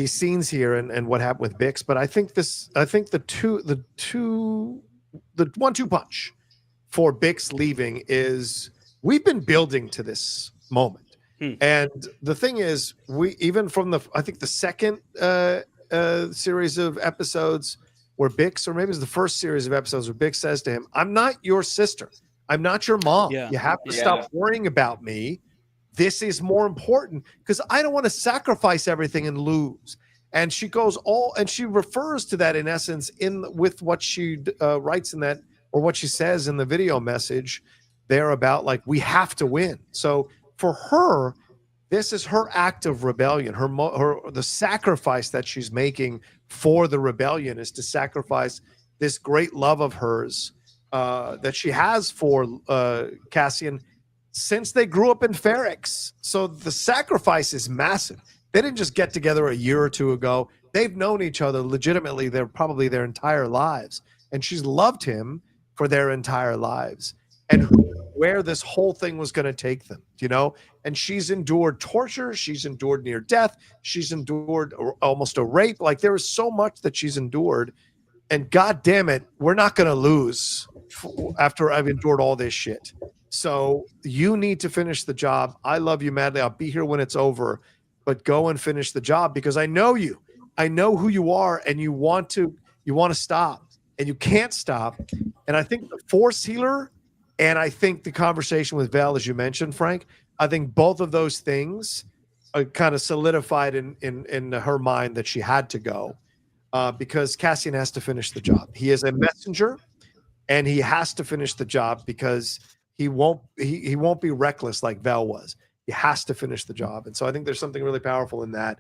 A: scenes here and what happened with Bix. But I think the 1-2 punch for Bix leaving is, we've been building to this moment, and the thing is, we even from I think the second series of episodes, where Bix, or maybe it's the first series of episodes where Bix says to him, I'm not your sister. I'm not your mom. Yeah. You have to stop worrying about me. This is more important, because I don't want to sacrifice everything and lose. And she goes and she refers to that in essence with what she writes in that, or what she says in the video message there about like, we have to win. So for her, this is her act of rebellion. The sacrifice that she's making for the rebellion is to sacrifice this great love of hers that she has for Cassian since they grew up in Ferrix. So the sacrifice is massive. They didn't just get together a year or two ago. They've known each other legitimately. They're probably their entire lives. And she's loved him for their entire lives. And where this whole thing was going to take them, and she's endured torture. She's endured near death. She's endured almost a rape. Like, there is so much that she's endured, and God damn it, we're not going to lose after I've endured all this shit. So you need to finish the job. I love you madly. I'll be here when it's over, but go and finish the job, because I know you. I know who you are, and you want to stop, and you can't stop. And I think the Force healer, and I think the conversation with Val, as you mentioned, Frank, I think both of those things are kind of solidified in her mind that she had to go because Cassian has to finish the job. He is a messenger, and he has to finish the job because he won't be reckless like Val was. He has to finish the job. And so I think there's something really powerful in that.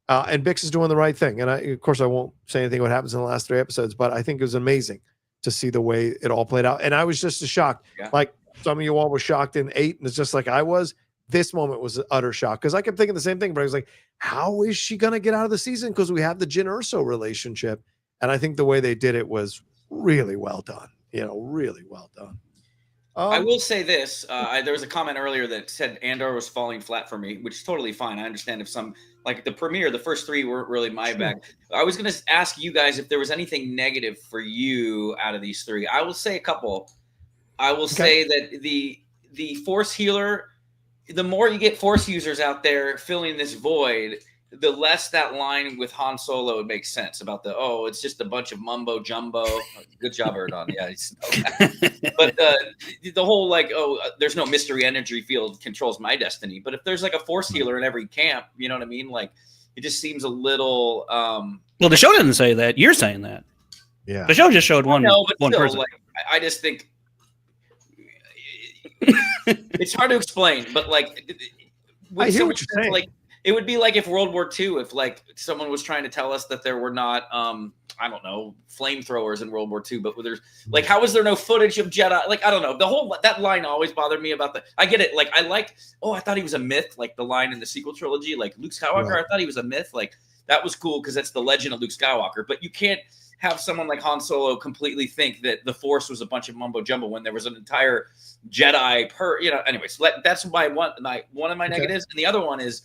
A: And Bix is doing the right thing. And of course, I won't say anything what happens in the last 3 episodes, but I think it was amazing to see the way it all played out. And I was just as shocked. Yeah. Like some of you all were shocked in 8, and it's just like I was. this moment was an utter shock because I kept thinking the same thing, but I was like, how is she going to get out of the season? Because we have the Jyn Erso relationship. And I think the way they did it was really well done, really well done.
B: I will say this. There was a comment earlier that said Andor was falling flat for me, which is totally fine. I understand if some, like the premiere, the first 3 weren't really my bag. I was going to ask you guys if there was anything negative for you out of these 3. I will say a couple. I will say that the Force healer, the more you get Force users out there filling this void, the less that line with Han Solo would make sense about it's just a bunch of mumbo jumbo. Good job, Erdon. Yeah. But the whole there's no mystery energy field controls my destiny. But if there's like a Force healer in every camp, you know what I mean? Like it just seems a little.
C: Well, the show didn't say that. You're saying that.
A: Yeah.
C: The show just showed one person.
B: Like, I just think it's hard to explain, but
A: I hear what you're saying.
B: Like, it would be like if World War II, if like someone was trying to tell us that there were not, I don't know, flamethrowers in World War II, but there's like, how is there no footage of Jedi? Like, I don't know. That line always bothered me about I get it. Like, I thought he was a myth. Like the line in the sequel trilogy, like Luke Skywalker, right. I thought he was a myth. Like that was cool because that's the legend of Luke Skywalker. But you can't have someone like Han Solo completely think that the Force was a bunch of mumbo jumbo when there was an entire Jedi anyways, that's one of my negatives. And the other one is,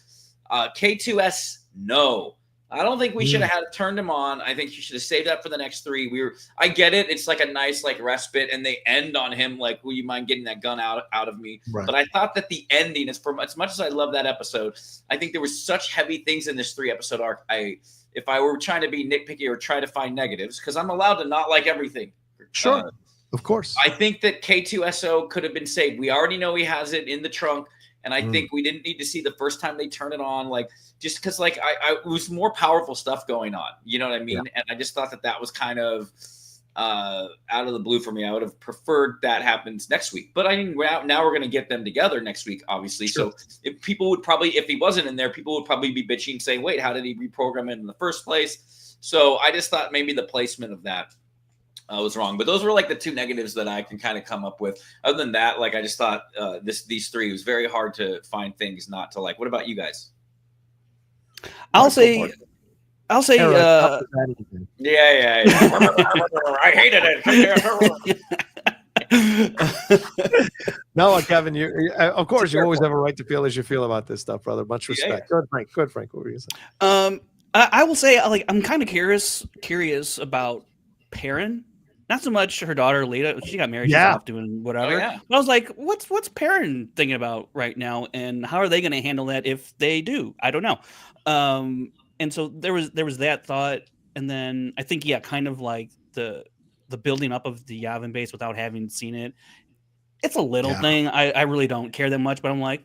B: K2S, no. I don't think we should have turned him on. I think you should have saved that for the next 3. I get it. It's like a nice respite, and they end on him like, will you mind getting that gun out of me? Right. But I thought that the ending is as much as I love that episode, I think there was such heavy things in this 3-episode arc. If I were trying to be nitpicky or try to find negatives, because I'm allowed to not like everything.
A: Sure. Of course.
B: I think that K2SO could have been saved. We already know he has it in the trunk. And I think we didn't need to see the first time they turn it on, just because I it was more powerful stuff going on. You know what I mean? Yeah. And I just thought that was kind of out of the blue for me. I would have preferred that happens next week. But I mean, now we're going to get them together next week, obviously. Sure. So if he wasn't in there, people would probably be bitching, saying, wait, how did he reprogram it in the first place? So I just thought maybe the placement of that was wrong, but those were the 2 negatives that I can kind of come up with. Other than that, I just thought these 3, it was very hard to find things not to like. What about you guys?
C: I'll say, yeah.
B: I hated
A: it. No, Kevin, you of course you always have a right to feel as you feel about this stuff, brother. Much respect. Yeah. Good, Frank. What were you saying?
C: I will say, I'm kind of curious about Perrin. Not so much her daughter Leda. She got married. She's off doing whatever. Oh, yeah. But I was like, what's Perrin thinking about right now, and how are they going to handle that if they do? I don't know. And so there was that thought, and then I think kind of like the building up of the Yavin base without having seen it. It's a little thing. I really don't care that much, but I'm like,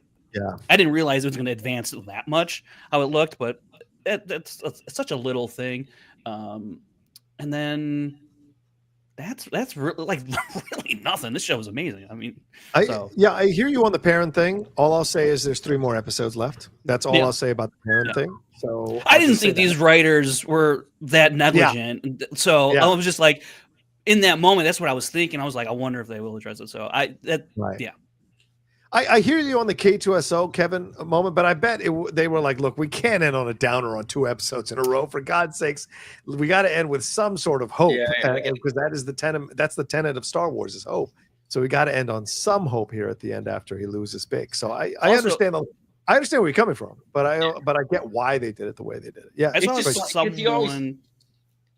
C: I didn't realize it was going to advance that much how it looked, but that's such a little thing. And then. That's really really nothing. This show is amazing. I mean,
A: I hear you on the Perrin thing. All I'll say is there's 3 more episodes left. That's all I'll say about the Perrin thing. So
C: I didn't think these writers were that negligent. Yeah. So I was just in that moment, that's what I was thinking. I was like, I wonder if they will address it. So
A: I hear you on the K2SO, Kevin, moment, but I bet they were like, look, we can't end on a downer on 2 episodes in a row. For God's sakes, we got to end with some sort of hope, because that is that's the tenet of Star Wars is hope. So we got to end on some hope here at the end after he loses big. So I understand where you're coming from, but I get why they did it the way they did it. Yeah,
C: it's just someone.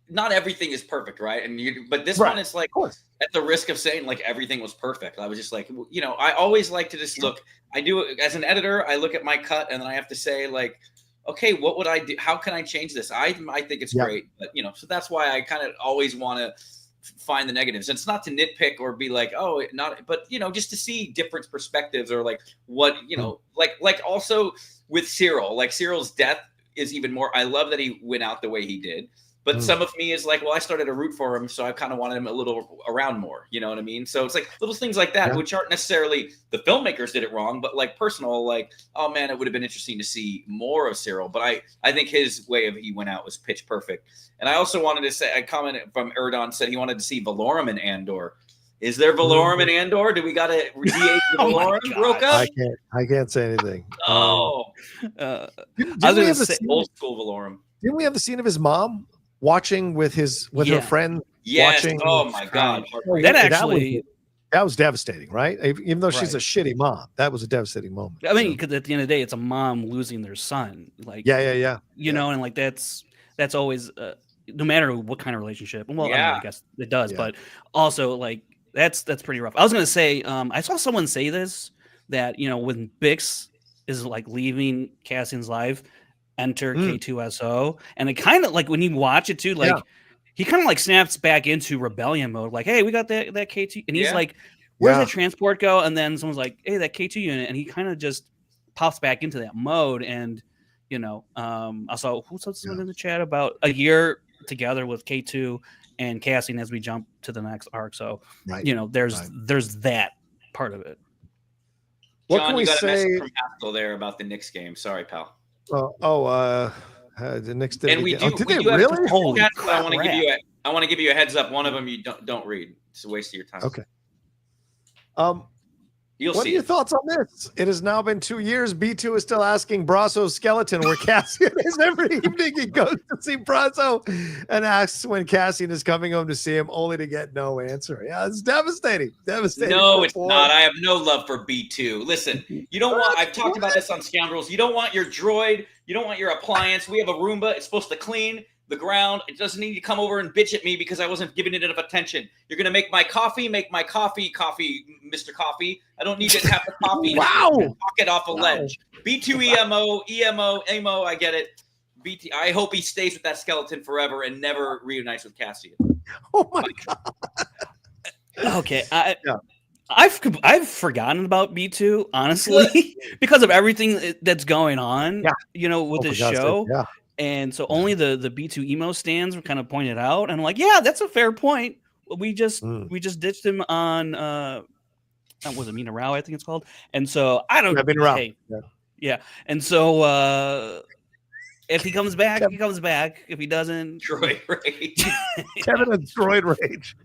B: Not everything is perfect, right? But this one is at the risk of saying everything was perfect. I was just I always like to just look. I do as an editor. I look at my cut and then I have to say okay, what would I do? How can I change this? I think it's great, but so that's why I kind of always want to find the negatives. And it's not to nitpick or be but just to see different perspectives or what also with Cyril, Cyril's death is even more. I love that he went out the way he did. But some of me is I started to root for him, so I kind of wanted him a little around more. You know what I mean? So it's little things like that, which aren't necessarily the filmmakers did it wrong, but personal, oh man, it would have been interesting to see more of Cyril. But I think his way of he went out was pitch perfect. And I also wanted to say, a comment from Erdon said he wanted to see Valorum in Andor. Is there Valorum in Andor? Do we got to de-age the Valorum, Rocha?
A: I can't say anything.
B: Oh,
C: I
A: didn't
C: was
A: we
C: gonna
A: have the
C: say,
A: scene,
B: old school Valorum.
A: didn't we have the scene of his mom watching with her friend?
B: Yes.
A: Watching,
B: Oh my God.
C: that actually.
A: That was devastating, right? Even though she's a
C: Right.
A: shitty mom, that was a devastating moment.
C: I mean, because at the end of the day, it's a mom losing their son. Like,
A: yeah.
C: You know, and like that's always no matter what kind of relationship. Well, I guess it does, but also like that's pretty rough. I was gonna say, I saw someone say this that when Bix is like leaving Cassian's life, enter K2SO, and it kind of like when you watch it too, like. Yeah. He kind of like snaps back into rebellion mode, like, "Hey, we got that K2," and he's like, "Where's that transport go?" And then someone's like, "Hey, that K2 unit," and he kind of just pops back into that mode. And I saw who said someone in the chat about a year together with K2 and Cassian as we jump to the next arc. So there's that part of it.
A: What
B: John,
A: can we
B: got a
A: say
B: message from Pascal there about the Knicks game? Sorry, pal.
A: The Knicks did.
B: And we do.
A: Did
B: we
A: they
B: do
A: really?
B: Have Holy crap. I want to give you a heads up. One of them you don't read. It's a waste of your time.
A: Okay.
B: You'll
A: what
B: see
A: are your thoughts on this? It has now been 2 years. B2 is still asking Brasso's skeleton where Cassian is. Every evening he goes to see Brasso and asks when Cassian is coming home to see him, only to get no answer. Yeah, it's devastating. Devastating.
B: No, it's not. I have no love for B2. Listen, you don't want. I've talked about this on Scoundrels. You don't want your droid. You don't want your appliance. We have a Roomba. It's supposed to clean the ground. It doesn't need to come over and bitch at me because I wasn't giving it enough attention. You're gonna make my coffee, Mr. Coffee. I don't need to have the coffee.
A: Wow.
B: Knock it off a ledge. B2 EMO. I get it. BT. I hope he stays with that skeleton forever and never reunites with Cassian.
A: Oh my God.
C: Okay. I've forgotten about B2 honestly because of everything that's going on. With this show. Yeah. And so only the B2 emo stands were kind of pointed out, and I'm like, yeah, that's a fair point. We just ditched him on was it Mina Rao, I think it's called. And so I don't know. Yeah. And so if he comes back, he comes back. If he doesn't,
B: droid rage.
A: Kevin has droid rage.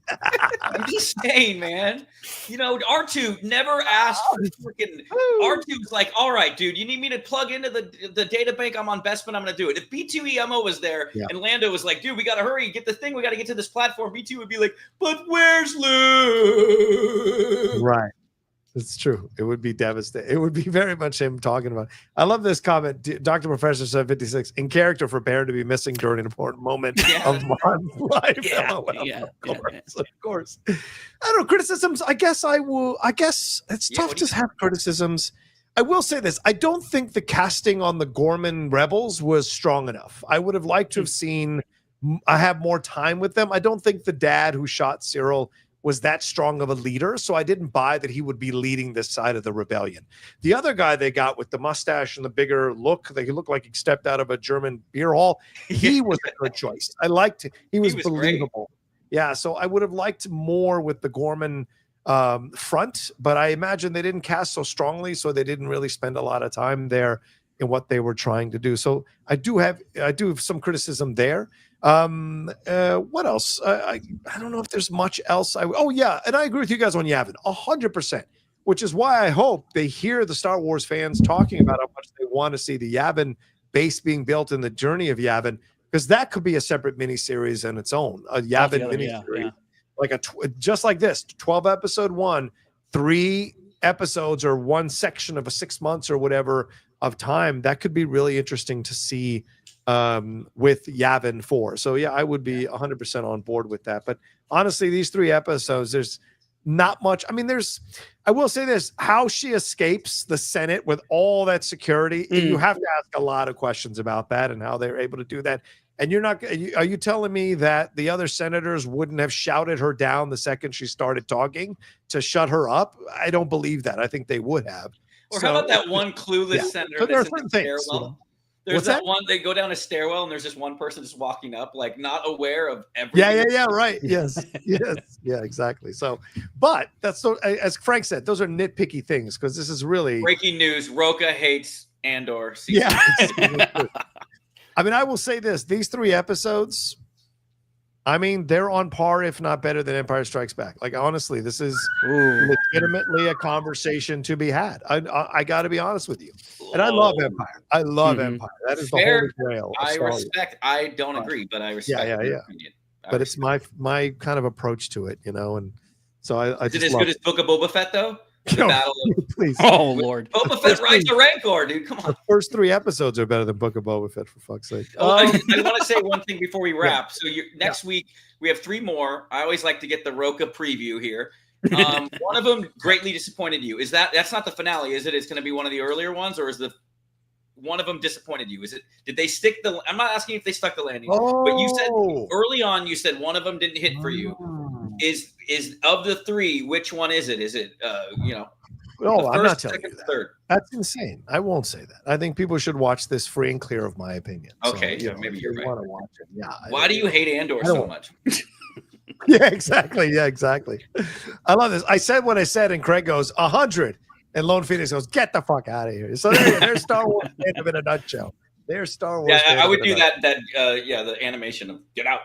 B: I'm just saying, man. R2 never asked for freaking. R2's like, all right, dude, you need me to plug into the data bank? I'm on Bespin. I'm going to do it. If B2 EMO was there and Lando was like, dude, we got to hurry, get the thing. We got to get to this platform. B2 would be like, but where's Luke?
A: Right. It's true. It would be devastating. It would be very much him talking about. I love this comment. Dr. Professor 756 in character for Baron to be missing during an important moment of Mon's life. Of course. I don't know. Criticisms. I guess it's tough to have criticisms. I will say this. I don't think the casting on the Ghorman Rebels was strong enough. I would have liked to have seen. I have more time with them. I don't think the dad who shot Syril was that strong of a leader, so I didn't buy that he would be leading this side of the rebellion. The other guy they got with the mustache and the bigger look, he looked like he stepped out of a German beer hall. He was a good choice. I liked it. He was believable. Great. Yeah, so I would have liked more with the Ghorman front, but I imagine they didn't cast so strongly, so they didn't really spend a lot of time there in what they were trying to do. So I do have some criticism there. What else? I don't know if there's much else. And I agree with you guys on Yavin 100%, which is why I hope they hear the Star Wars fans talking about how much they want to see the Yavin base being built in the journey of Yavin, because that could be a separate miniseries in its own, a Yavin miniseries, like just like this 12 episode one, 3 episodes or one section of a 6 months or whatever of time. That could be really interesting to see with Yavin 4. So I would be 100% on board with that. But honestly, these 3 episodes, there's not much. I mean, I will say this, how she escapes the Senate with all that security, you have to ask a lot of questions about that and how they're able to do that. And are you telling me that the other senators wouldn't have shouted her down the second she started talking to shut her up? I don't believe that. I think they would have.
B: Or how about that one clueless senator
A: so
B: that's in the stairwell? There's that one, they go down a stairwell and there's just one person just walking up, like not aware of everything.
A: Yeah, right. Yes. Yeah, exactly. So, but that's so, as Frank said, those are nitpicky things because this is really
B: breaking news. Rocha hates Andor.
A: Yeah. I mean, I will say this, these 3 episodes, I mean, they're on par, if not better than Empire Strikes Back. Like, honestly, this is legitimately a conversation to be had. I got to be honest with you. And I love Empire. I love Empire. That is the holy grail.
B: I respect. I don't agree, but I respect your opinion.
A: But it's my kind of approach to it, and so I
B: is
A: just
B: it as good as Book of Boba Fett, though? The battle of
A: please.
C: Oh Lord,
B: Boba Fett rides a Rancor, dude. Come on.
A: The first 3 episodes are better than Book of Boba Fett, for fuck's sake.
B: I want to say one thing before we wrap. So next week we have 3 more. I always like to get the Rocha preview here. One of them greatly disappointed you. That's not the finale, is it? It's going to be one of the earlier ones, or is one of them disappointed you? Did they stick I'm not asking if they stuck the landing, but you said early on, you said one of them didn't hit for you. Is of the 3, which one is it? Is it
A: No, I'm not telling
B: second,
A: you that.
B: Third.
A: That's insane. I won't say that. I think people should watch this free and clear of my opinion.
B: Okay,
A: so,
B: maybe you're right.
A: Want to watch it. Yeah.
B: Why do you hate Andor so much?
A: Yeah, exactly. I love this. I said what I said, and Craig goes 100, and Lone Phoenix goes, "Get the fuck out of here." So there's Star Wars fandom in a nutshell. There's Star Wars.
B: Yeah, I would do that. The animation of get out.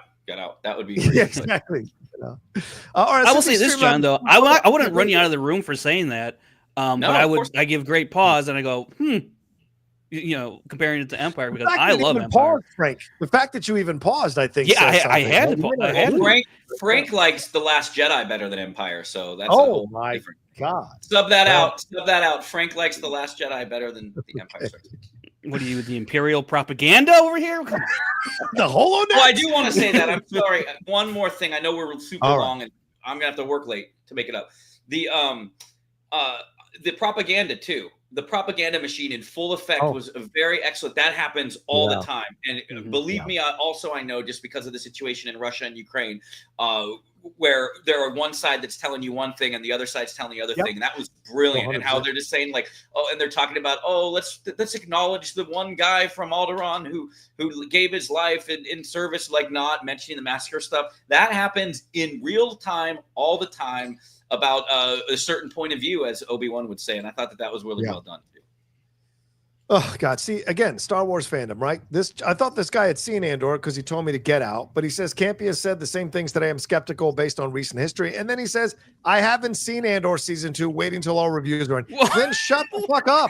B: That would be great.
A: Yeah, exactly.
C: All right, I will say this, John. Though I wouldn't run you out of the room for saying that. But I give great pause and I go, comparing it to Empire because I love Empire.
A: Paused, Frank. The fact that you even paused, I think.
C: Yeah, I had to.
B: Frank likes The Last Jedi better than Empire, so that's
A: my God.
B: Sub that out. Frank likes The Last Jedi better than the Empire.
C: What are you, the Imperial propaganda over here?
A: The holonet?
B: Well, I do want to say that. I'm sorry. One more thing. I know we're super long, and I'm gonna have to work late to make it up. The propaganda too. The propaganda machine in full effect was very excellent. That happens all the time, and believe me, I know just because of the situation in Russia and Ukraine, where there are one side that's telling you one thing and the other side's telling the other thing. And that was brilliant. 100%. And how they're just saying like, and they're talking about, let's acknowledge the one guy from Alderaan who gave his life in service, like not mentioning the massacre stuff. That happens in real time all the time about a certain point of view, as Obi-Wan would say. And I thought that was really well done too.
A: Oh God! See again, Star Wars fandom, right? I thought this guy had seen Andor because he told me to get out, but he says Campy has said the same things that I am skeptical based on recent history, and then he says I haven't seen Andor season 2. Waiting till all reviews are in. Then shut the fuck up!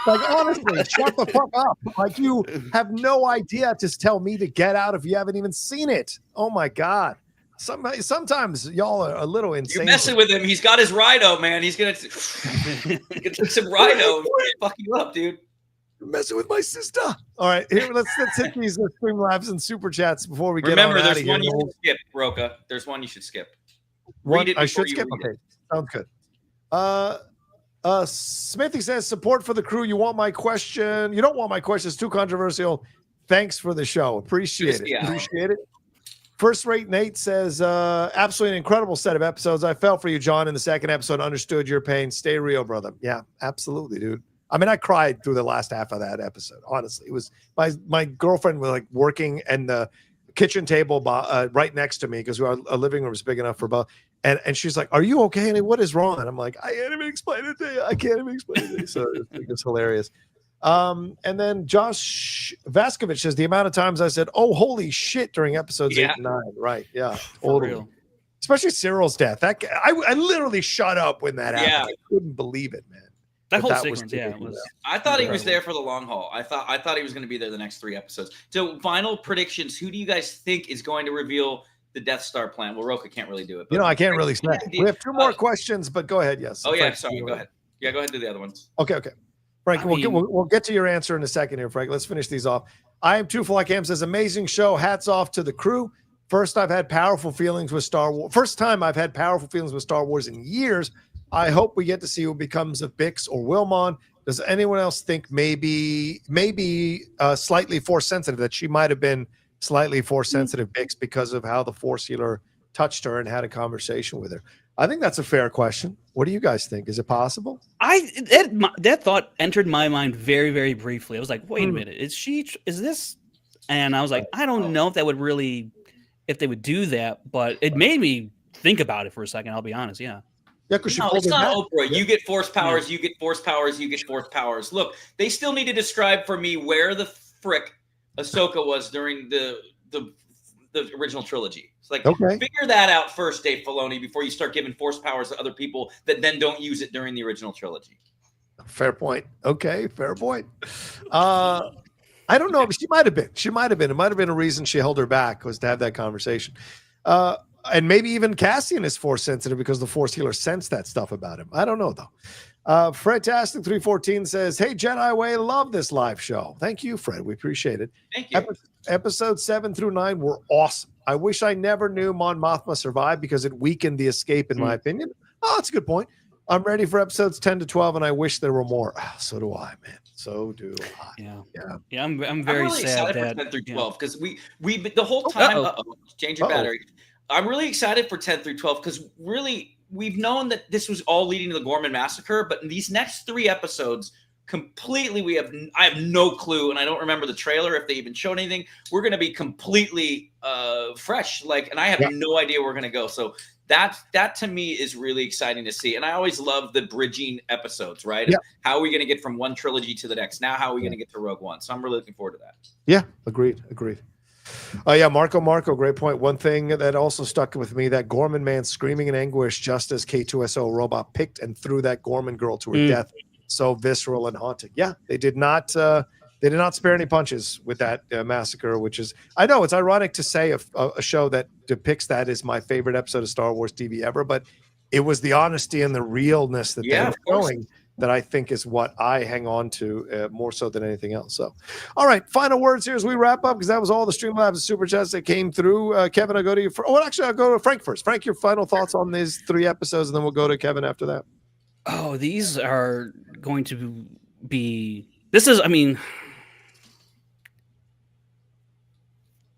A: Like honestly, shut the fuck up! Like you have no idea to tell me to get out if you haven't even seen it. Oh my God! Sometimes y'all are a little insane.
B: You're messing with him. He's got his rhino, man. He's gonna take some rhino and fuck you up, dude.
A: Messing with my sister. All right, here let's hit these Streamlabs and super chats before we get
B: Remember,
A: on out of
B: here. Remember, there's one you should skip, Rocha. There's one you should skip.
A: Read it. I should skip. Okay, sounds good. Smithy says support for the crew. You want my question? You don't want my question. It's too controversial. Thanks for the show. Appreciate it. Appreciate it. First Rate Nate says, absolutely an incredible set of episodes. I felt for you, John, in the second episode. Understood your pain. Stay real, brother. Yeah, absolutely, dude. I mean, I cried through the last half of that episode. Honestly, it was my girlfriend was like working and the kitchen table right next to me because our living room is big enough for both. And she's like, "Are you okay, honey? What is wrong?" And I'm like, "I can't even explain it to you. I can't even explain it to you." So it's hilarious. And then Josh Vaskovich says the amount of times I said, "Oh, holy shit!" during episodes 8 and 9. Right? Yeah, totally. Especially Cyril's death. That I literally shut up when that happened. I couldn't believe it, man.
C: That whole sequence,
B: I thought he was there for the long haul. I thought he was going to be there the next 3 episodes. So, final predictions. Who do you guys think is going to reveal the Death Star plan? Well, Rocha can't really do it. But
A: I can't really say. We have 2 more questions, but go ahead. Yes.
B: Frank, sorry. Go ahead. Yeah, go ahead and do the other ones.
A: Okay. Frank, we'll get to your answer in a second here, Frank. Let's finish these off. I am Too Like Am says, amazing show. Hats off to the crew. First time I've had powerful feelings with Star Wars in years. I hope we get to see who becomes of Bix or Wilmon. Does anyone else think maybe slightly force sensitive, that she might have been slightly force sensitive, Bix, because of how the Force healer touched her and had a conversation with her? I think that's a fair question. What do you guys think? Is it possible?
C: That thought entered my mind very, very briefly. I was like, wait a minute, is this? And I was like, I don't know if they would do that, but it made me think about it for a second. I'll be honest. Yeah.
A: Yeah, because
B: it's not Oprah. You get force powers, you get force powers, you get force powers. Look, they still need to describe for me where the frick Ahsoka was during the the original trilogy. It's like,
A: Okay.
B: figure that out first, Dave Filoni, before you start giving force powers to other people that then don't use it during the original trilogy.
A: Fair point. Okay, fair point. I don't know, but she might have been. She might have been. It might have been a reason she held her back, was to have that conversation. And maybe even Cassian is force sensitive because the force healer sensed that stuff about him. I don't know though. Fredtastic 314 says, "Hey Jedi Way, love this live show." Thank you, Fred. We appreciate it.
B: Thank you.
A: Episodes 7 through 9 were awesome. I wish I never knew Mon Mothma survived because it weakened the escape, in my opinion. Oh, that's a good point. I'm ready for episodes 10 to 12, and I wish there were more. So do I, man. So do I.
C: Yeah. I'm very
B: really
C: sad
B: excited
C: that
B: for 10 through 12 because we the whole time. Change your battery. I'm really excited for 10 through 12 because really we've known that this was all leading to the Ghorman Massacre, but in these next 3 episodes, completely I have no clue, and I don't remember the trailer if they even showed anything. We're going to be completely fresh, and I have no idea where we're going to go. So that to me is really exciting to see, and I always love the bridging episodes, right?
A: Yeah.
B: How are we going to get from one trilogy to the next? Now, how are we going to get to Rogue One? So I'm really looking forward to that.
A: Yeah, agreed. Marco, great point. One thing that also stuck with me, that Ghorman man screaming in anguish just as K2SO robot picked and threw that Ghorman girl to her death. So visceral and haunting. Yeah, they did not spare any punches with that massacre, which is, I know it's ironic to say a show that depicts that is my favorite episode of Star Wars TV ever, but it was the honesty and the realness that they were showing that I think is what I hang on to more so than anything else. So, all right, final words here as we wrap up, because that was all the Streamlabs Super Chats that came through. Kevin, I'll go to you. I'll go to Frank first. Frank, your final thoughts on these 3 episodes, and then we'll go to Kevin after that.
C: Oh, these are going to be. This is, I mean,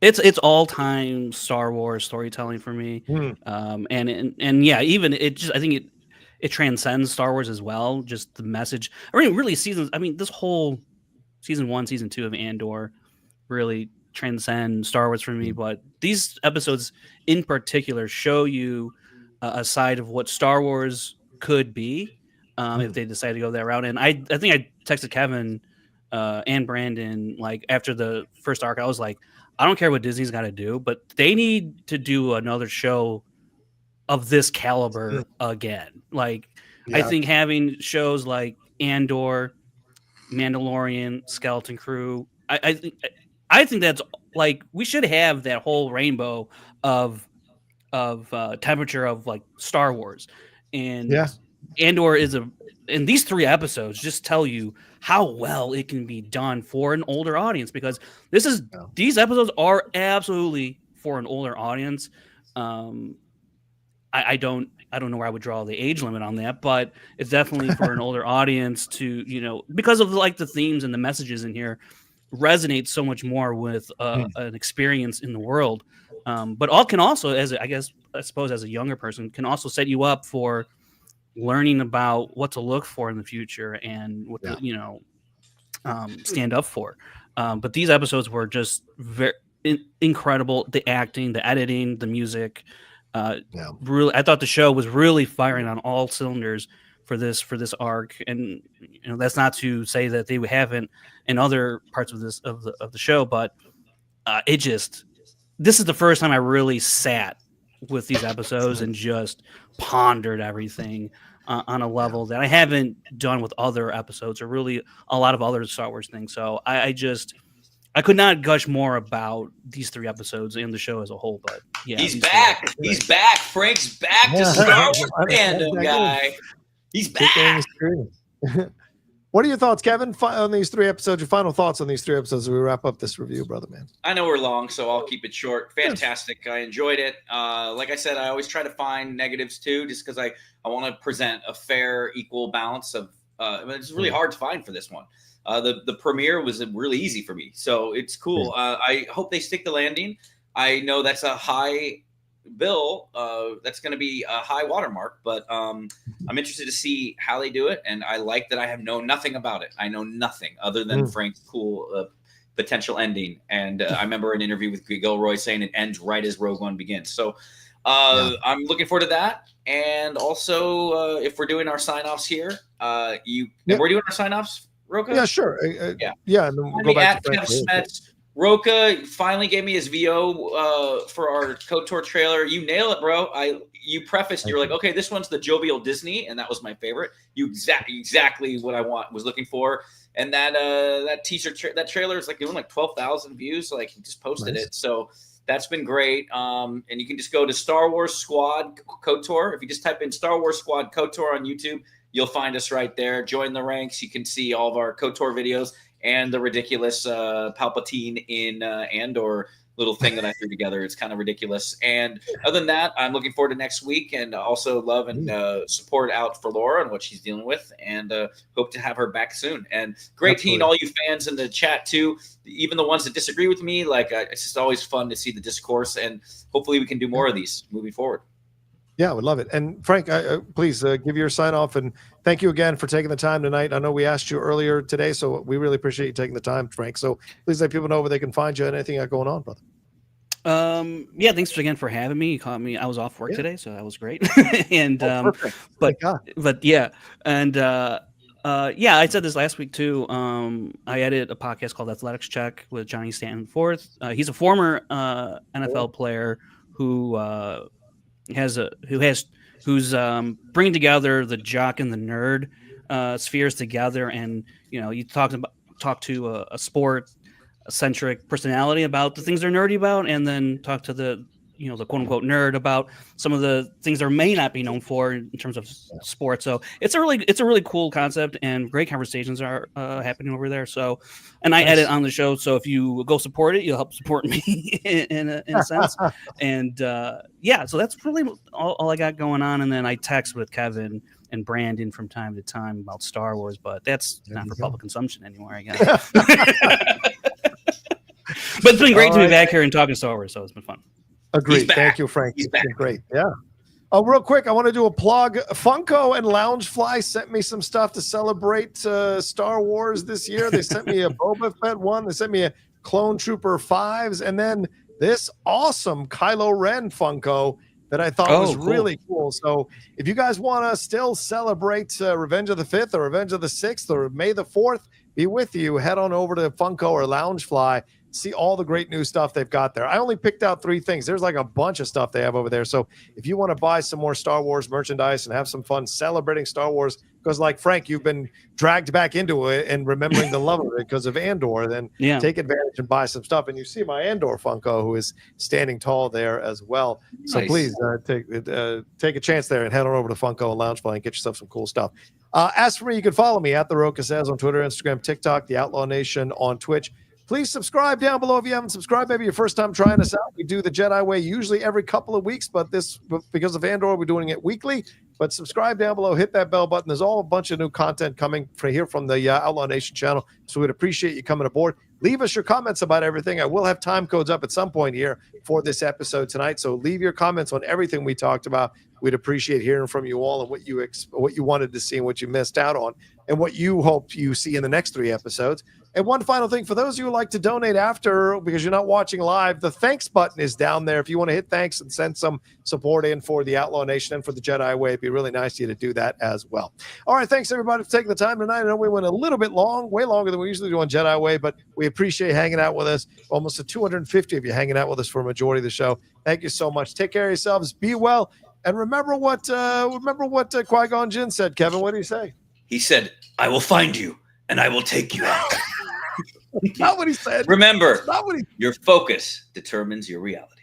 C: it's all time Star Wars storytelling for me. And yeah, even it just, I think it transcends Star Wars as well. Just the message. I mean, really seasons. I mean, this whole season 1, season 2 of Andor really transcend Star Wars for me. But these episodes in particular show you a side of what Star Wars could be if they decide to go that route. And I think I texted Kevin and Brandon after the first arc. I was like, I don't care what Disney's got to do, but they need to do another show of this caliber again. I think having shows like Andor, Mandalorian, Skeleton Crew, I think that's we should have that whole rainbow of temperature of Star Wars. And Andor and these 3 episodes just tell you how well it can be done for an older audience, because these episodes are absolutely for an older audience. I don't know where I would draw the age limit on that, but it's definitely for an older audience to, because of the themes and the messages in here resonate so much more with an experience in the world. But all can also, I suppose as a younger person, can also set you up for learning about what to look for in the future and what to, stand up for. But these episodes were just very incredible. The acting, the editing, the music. Really, I thought the show was really firing on all cylinders for this arc. And that's not to say that they haven't in other parts of the show, but this is the first time I really sat with these episodes and just pondered everything on a level that I haven't done with other episodes or really a lot of other Star Wars things. So I could not gush more about these 3 episodes and the show as a whole. But yeah,
B: he's back. He's back. Frank's back to Star Wars fandom, guy. He's back.
A: What are your thoughts, Kevin, on these 3 episodes? Your final thoughts on these 3 episodes as we wrap up this review, brother man?
B: I know we're long, so I'll keep it short. Fantastic. I enjoyed it. Like I said, I always try to find negatives too, just because I want to present a fair, equal balance of. It's really hard to find for this one. The premiere was really easy for me, so it's cool. I hope they stick the landing. I know that's a high bill. That's going to be a high watermark, but I'm interested to see how they do it. And I like that I have known nothing about it. I know nothing other than Frank's cool potential ending. And I remember an interview with Gilroy saying it ends right as Rogue One begins. So I'm looking forward to that. And also, if we're doing our sign-offs here, we're doing our sign-offs, Rocha?
A: Yeah, sure. And then we'll go back to Frank.
B: Smets. Rocha finally gave me his VO for our KOTOR trailer. You nail it, bro. You prefaced, you're like, okay, this one's the jovial Disney, and that was my favorite. You exactly what I was looking for. And that teaser, that trailer is like doing like 12,000 views. So like he just posted it. So that's been great. And you can just go to Star Wars Squad KOTOR. If you just type in Star Wars Squad KOTOR on YouTube, you'll find us right there. Join the ranks. You can see all of our KOTOR videos and the ridiculous Palpatine in Andor little thing that I threw together. It's kind of ridiculous. And other than that, I'm looking forward to next week, and also love and support out for Laura and what she's dealing with, and hope to have her back soon. And great seeing all you fans in the chat too, even the ones that disagree with me. Like it's just always fun to see the discourse, and hopefully we can do more of these moving forward.
A: Yeah, I would love it. And Frank, please give your sign off, and thank you again for taking the time tonight. I know we asked you earlier today, so we really appreciate you taking the time, Frank. So please let people know where they can find you and anything got going on, brother.
C: Yeah, thanks again for having me. You caught me. I was off work today, so that was great. And but yeah, and yeah, I said this last week too. I edit a podcast called Athletics Check with Johnny Stanton IV. He's a former NFL player who's bringing together the jock and the nerd spheres together, and you talk to a sport-centric personality about the things they're nerdy about, and then talk to the the quote-unquote nerd about some of the things they may not be known for in terms of sports. So it's a really cool concept, and great conversations are happening over there. So, and I edit on the show, so if you go support it, you'll help support me in a sense. And yeah, so that's really all I got going on. And then I text with Kevin and Brandon from time to time about Star Wars, but that's not for public consumption anymore, I guess. But it's been great to be back here and talking Star Wars, so it's been fun.
A: Agreed. Thank you, Frank. It's been great. Yeah. Oh, real quick, I want to do a plug. Funko and Loungefly sent me some stuff to celebrate Star Wars this year. They sent me a Boba Fett one. They sent me a Clone Trooper 5s, and then this awesome Kylo Ren Funko that I thought was really cool. So if you guys want to still celebrate Revenge of the 5th or Revenge of the 6th or May the 4th be with you, head on over to Funko or Loungefly. See all the great new stuff they've got there. I only picked out 3 things. There's like a bunch of stuff they have over there. So if you want to buy some more Star Wars merchandise and have some fun celebrating Star Wars, because like Frank, you've been dragged back into it and remembering the love of it because of Andor, then take advantage and buy some stuff. And you see my Andor Funko, who is standing tall there as well. So please take a chance there and head on over to Funko and Loungefly and get yourself some cool stuff. As for me, you can follow me at The Rocha Says on Twitter, Instagram, TikTok, The Outlaw Nation on Twitch. Please subscribe down below if you haven't subscribed. Maybe your first time trying us out. We do the Jedi way usually every couple of weeks, but because of Andor, we're doing it weekly. But subscribe down below, hit that bell button. There's a bunch of new content coming from the Outlaw Nation channel, so we'd appreciate you coming aboard. Leave us your comments about everything. I will have time codes up at some point here for this episode tonight, so leave your comments on everything we talked about. We'd appreciate hearing from you all and what you wanted to see and what you missed out on and what you hope you see in the next 3 episodes. And one final thing, for those of you who like to donate after, because you're not watching live, the thanks button is down there. If you want to hit thanks and send some support in for the Outlaw Nation and for the Jedi Way, it'd be really nice of you to do that as well. All right, thanks everybody for taking the time tonight. I know we went a little bit long, way longer than we usually do on Jedi Way, but we appreciate hanging out with us. Almost 250 of you hanging out with us for a majority of the show. Thank you so much. Take care of yourselves. Be well. And remember what Qui-Gon Jinn said, Kevin. What did he say?
B: He said, "I will find you and I will take you out."
A: Not what he said.
B: Remember, your focus determines your reality.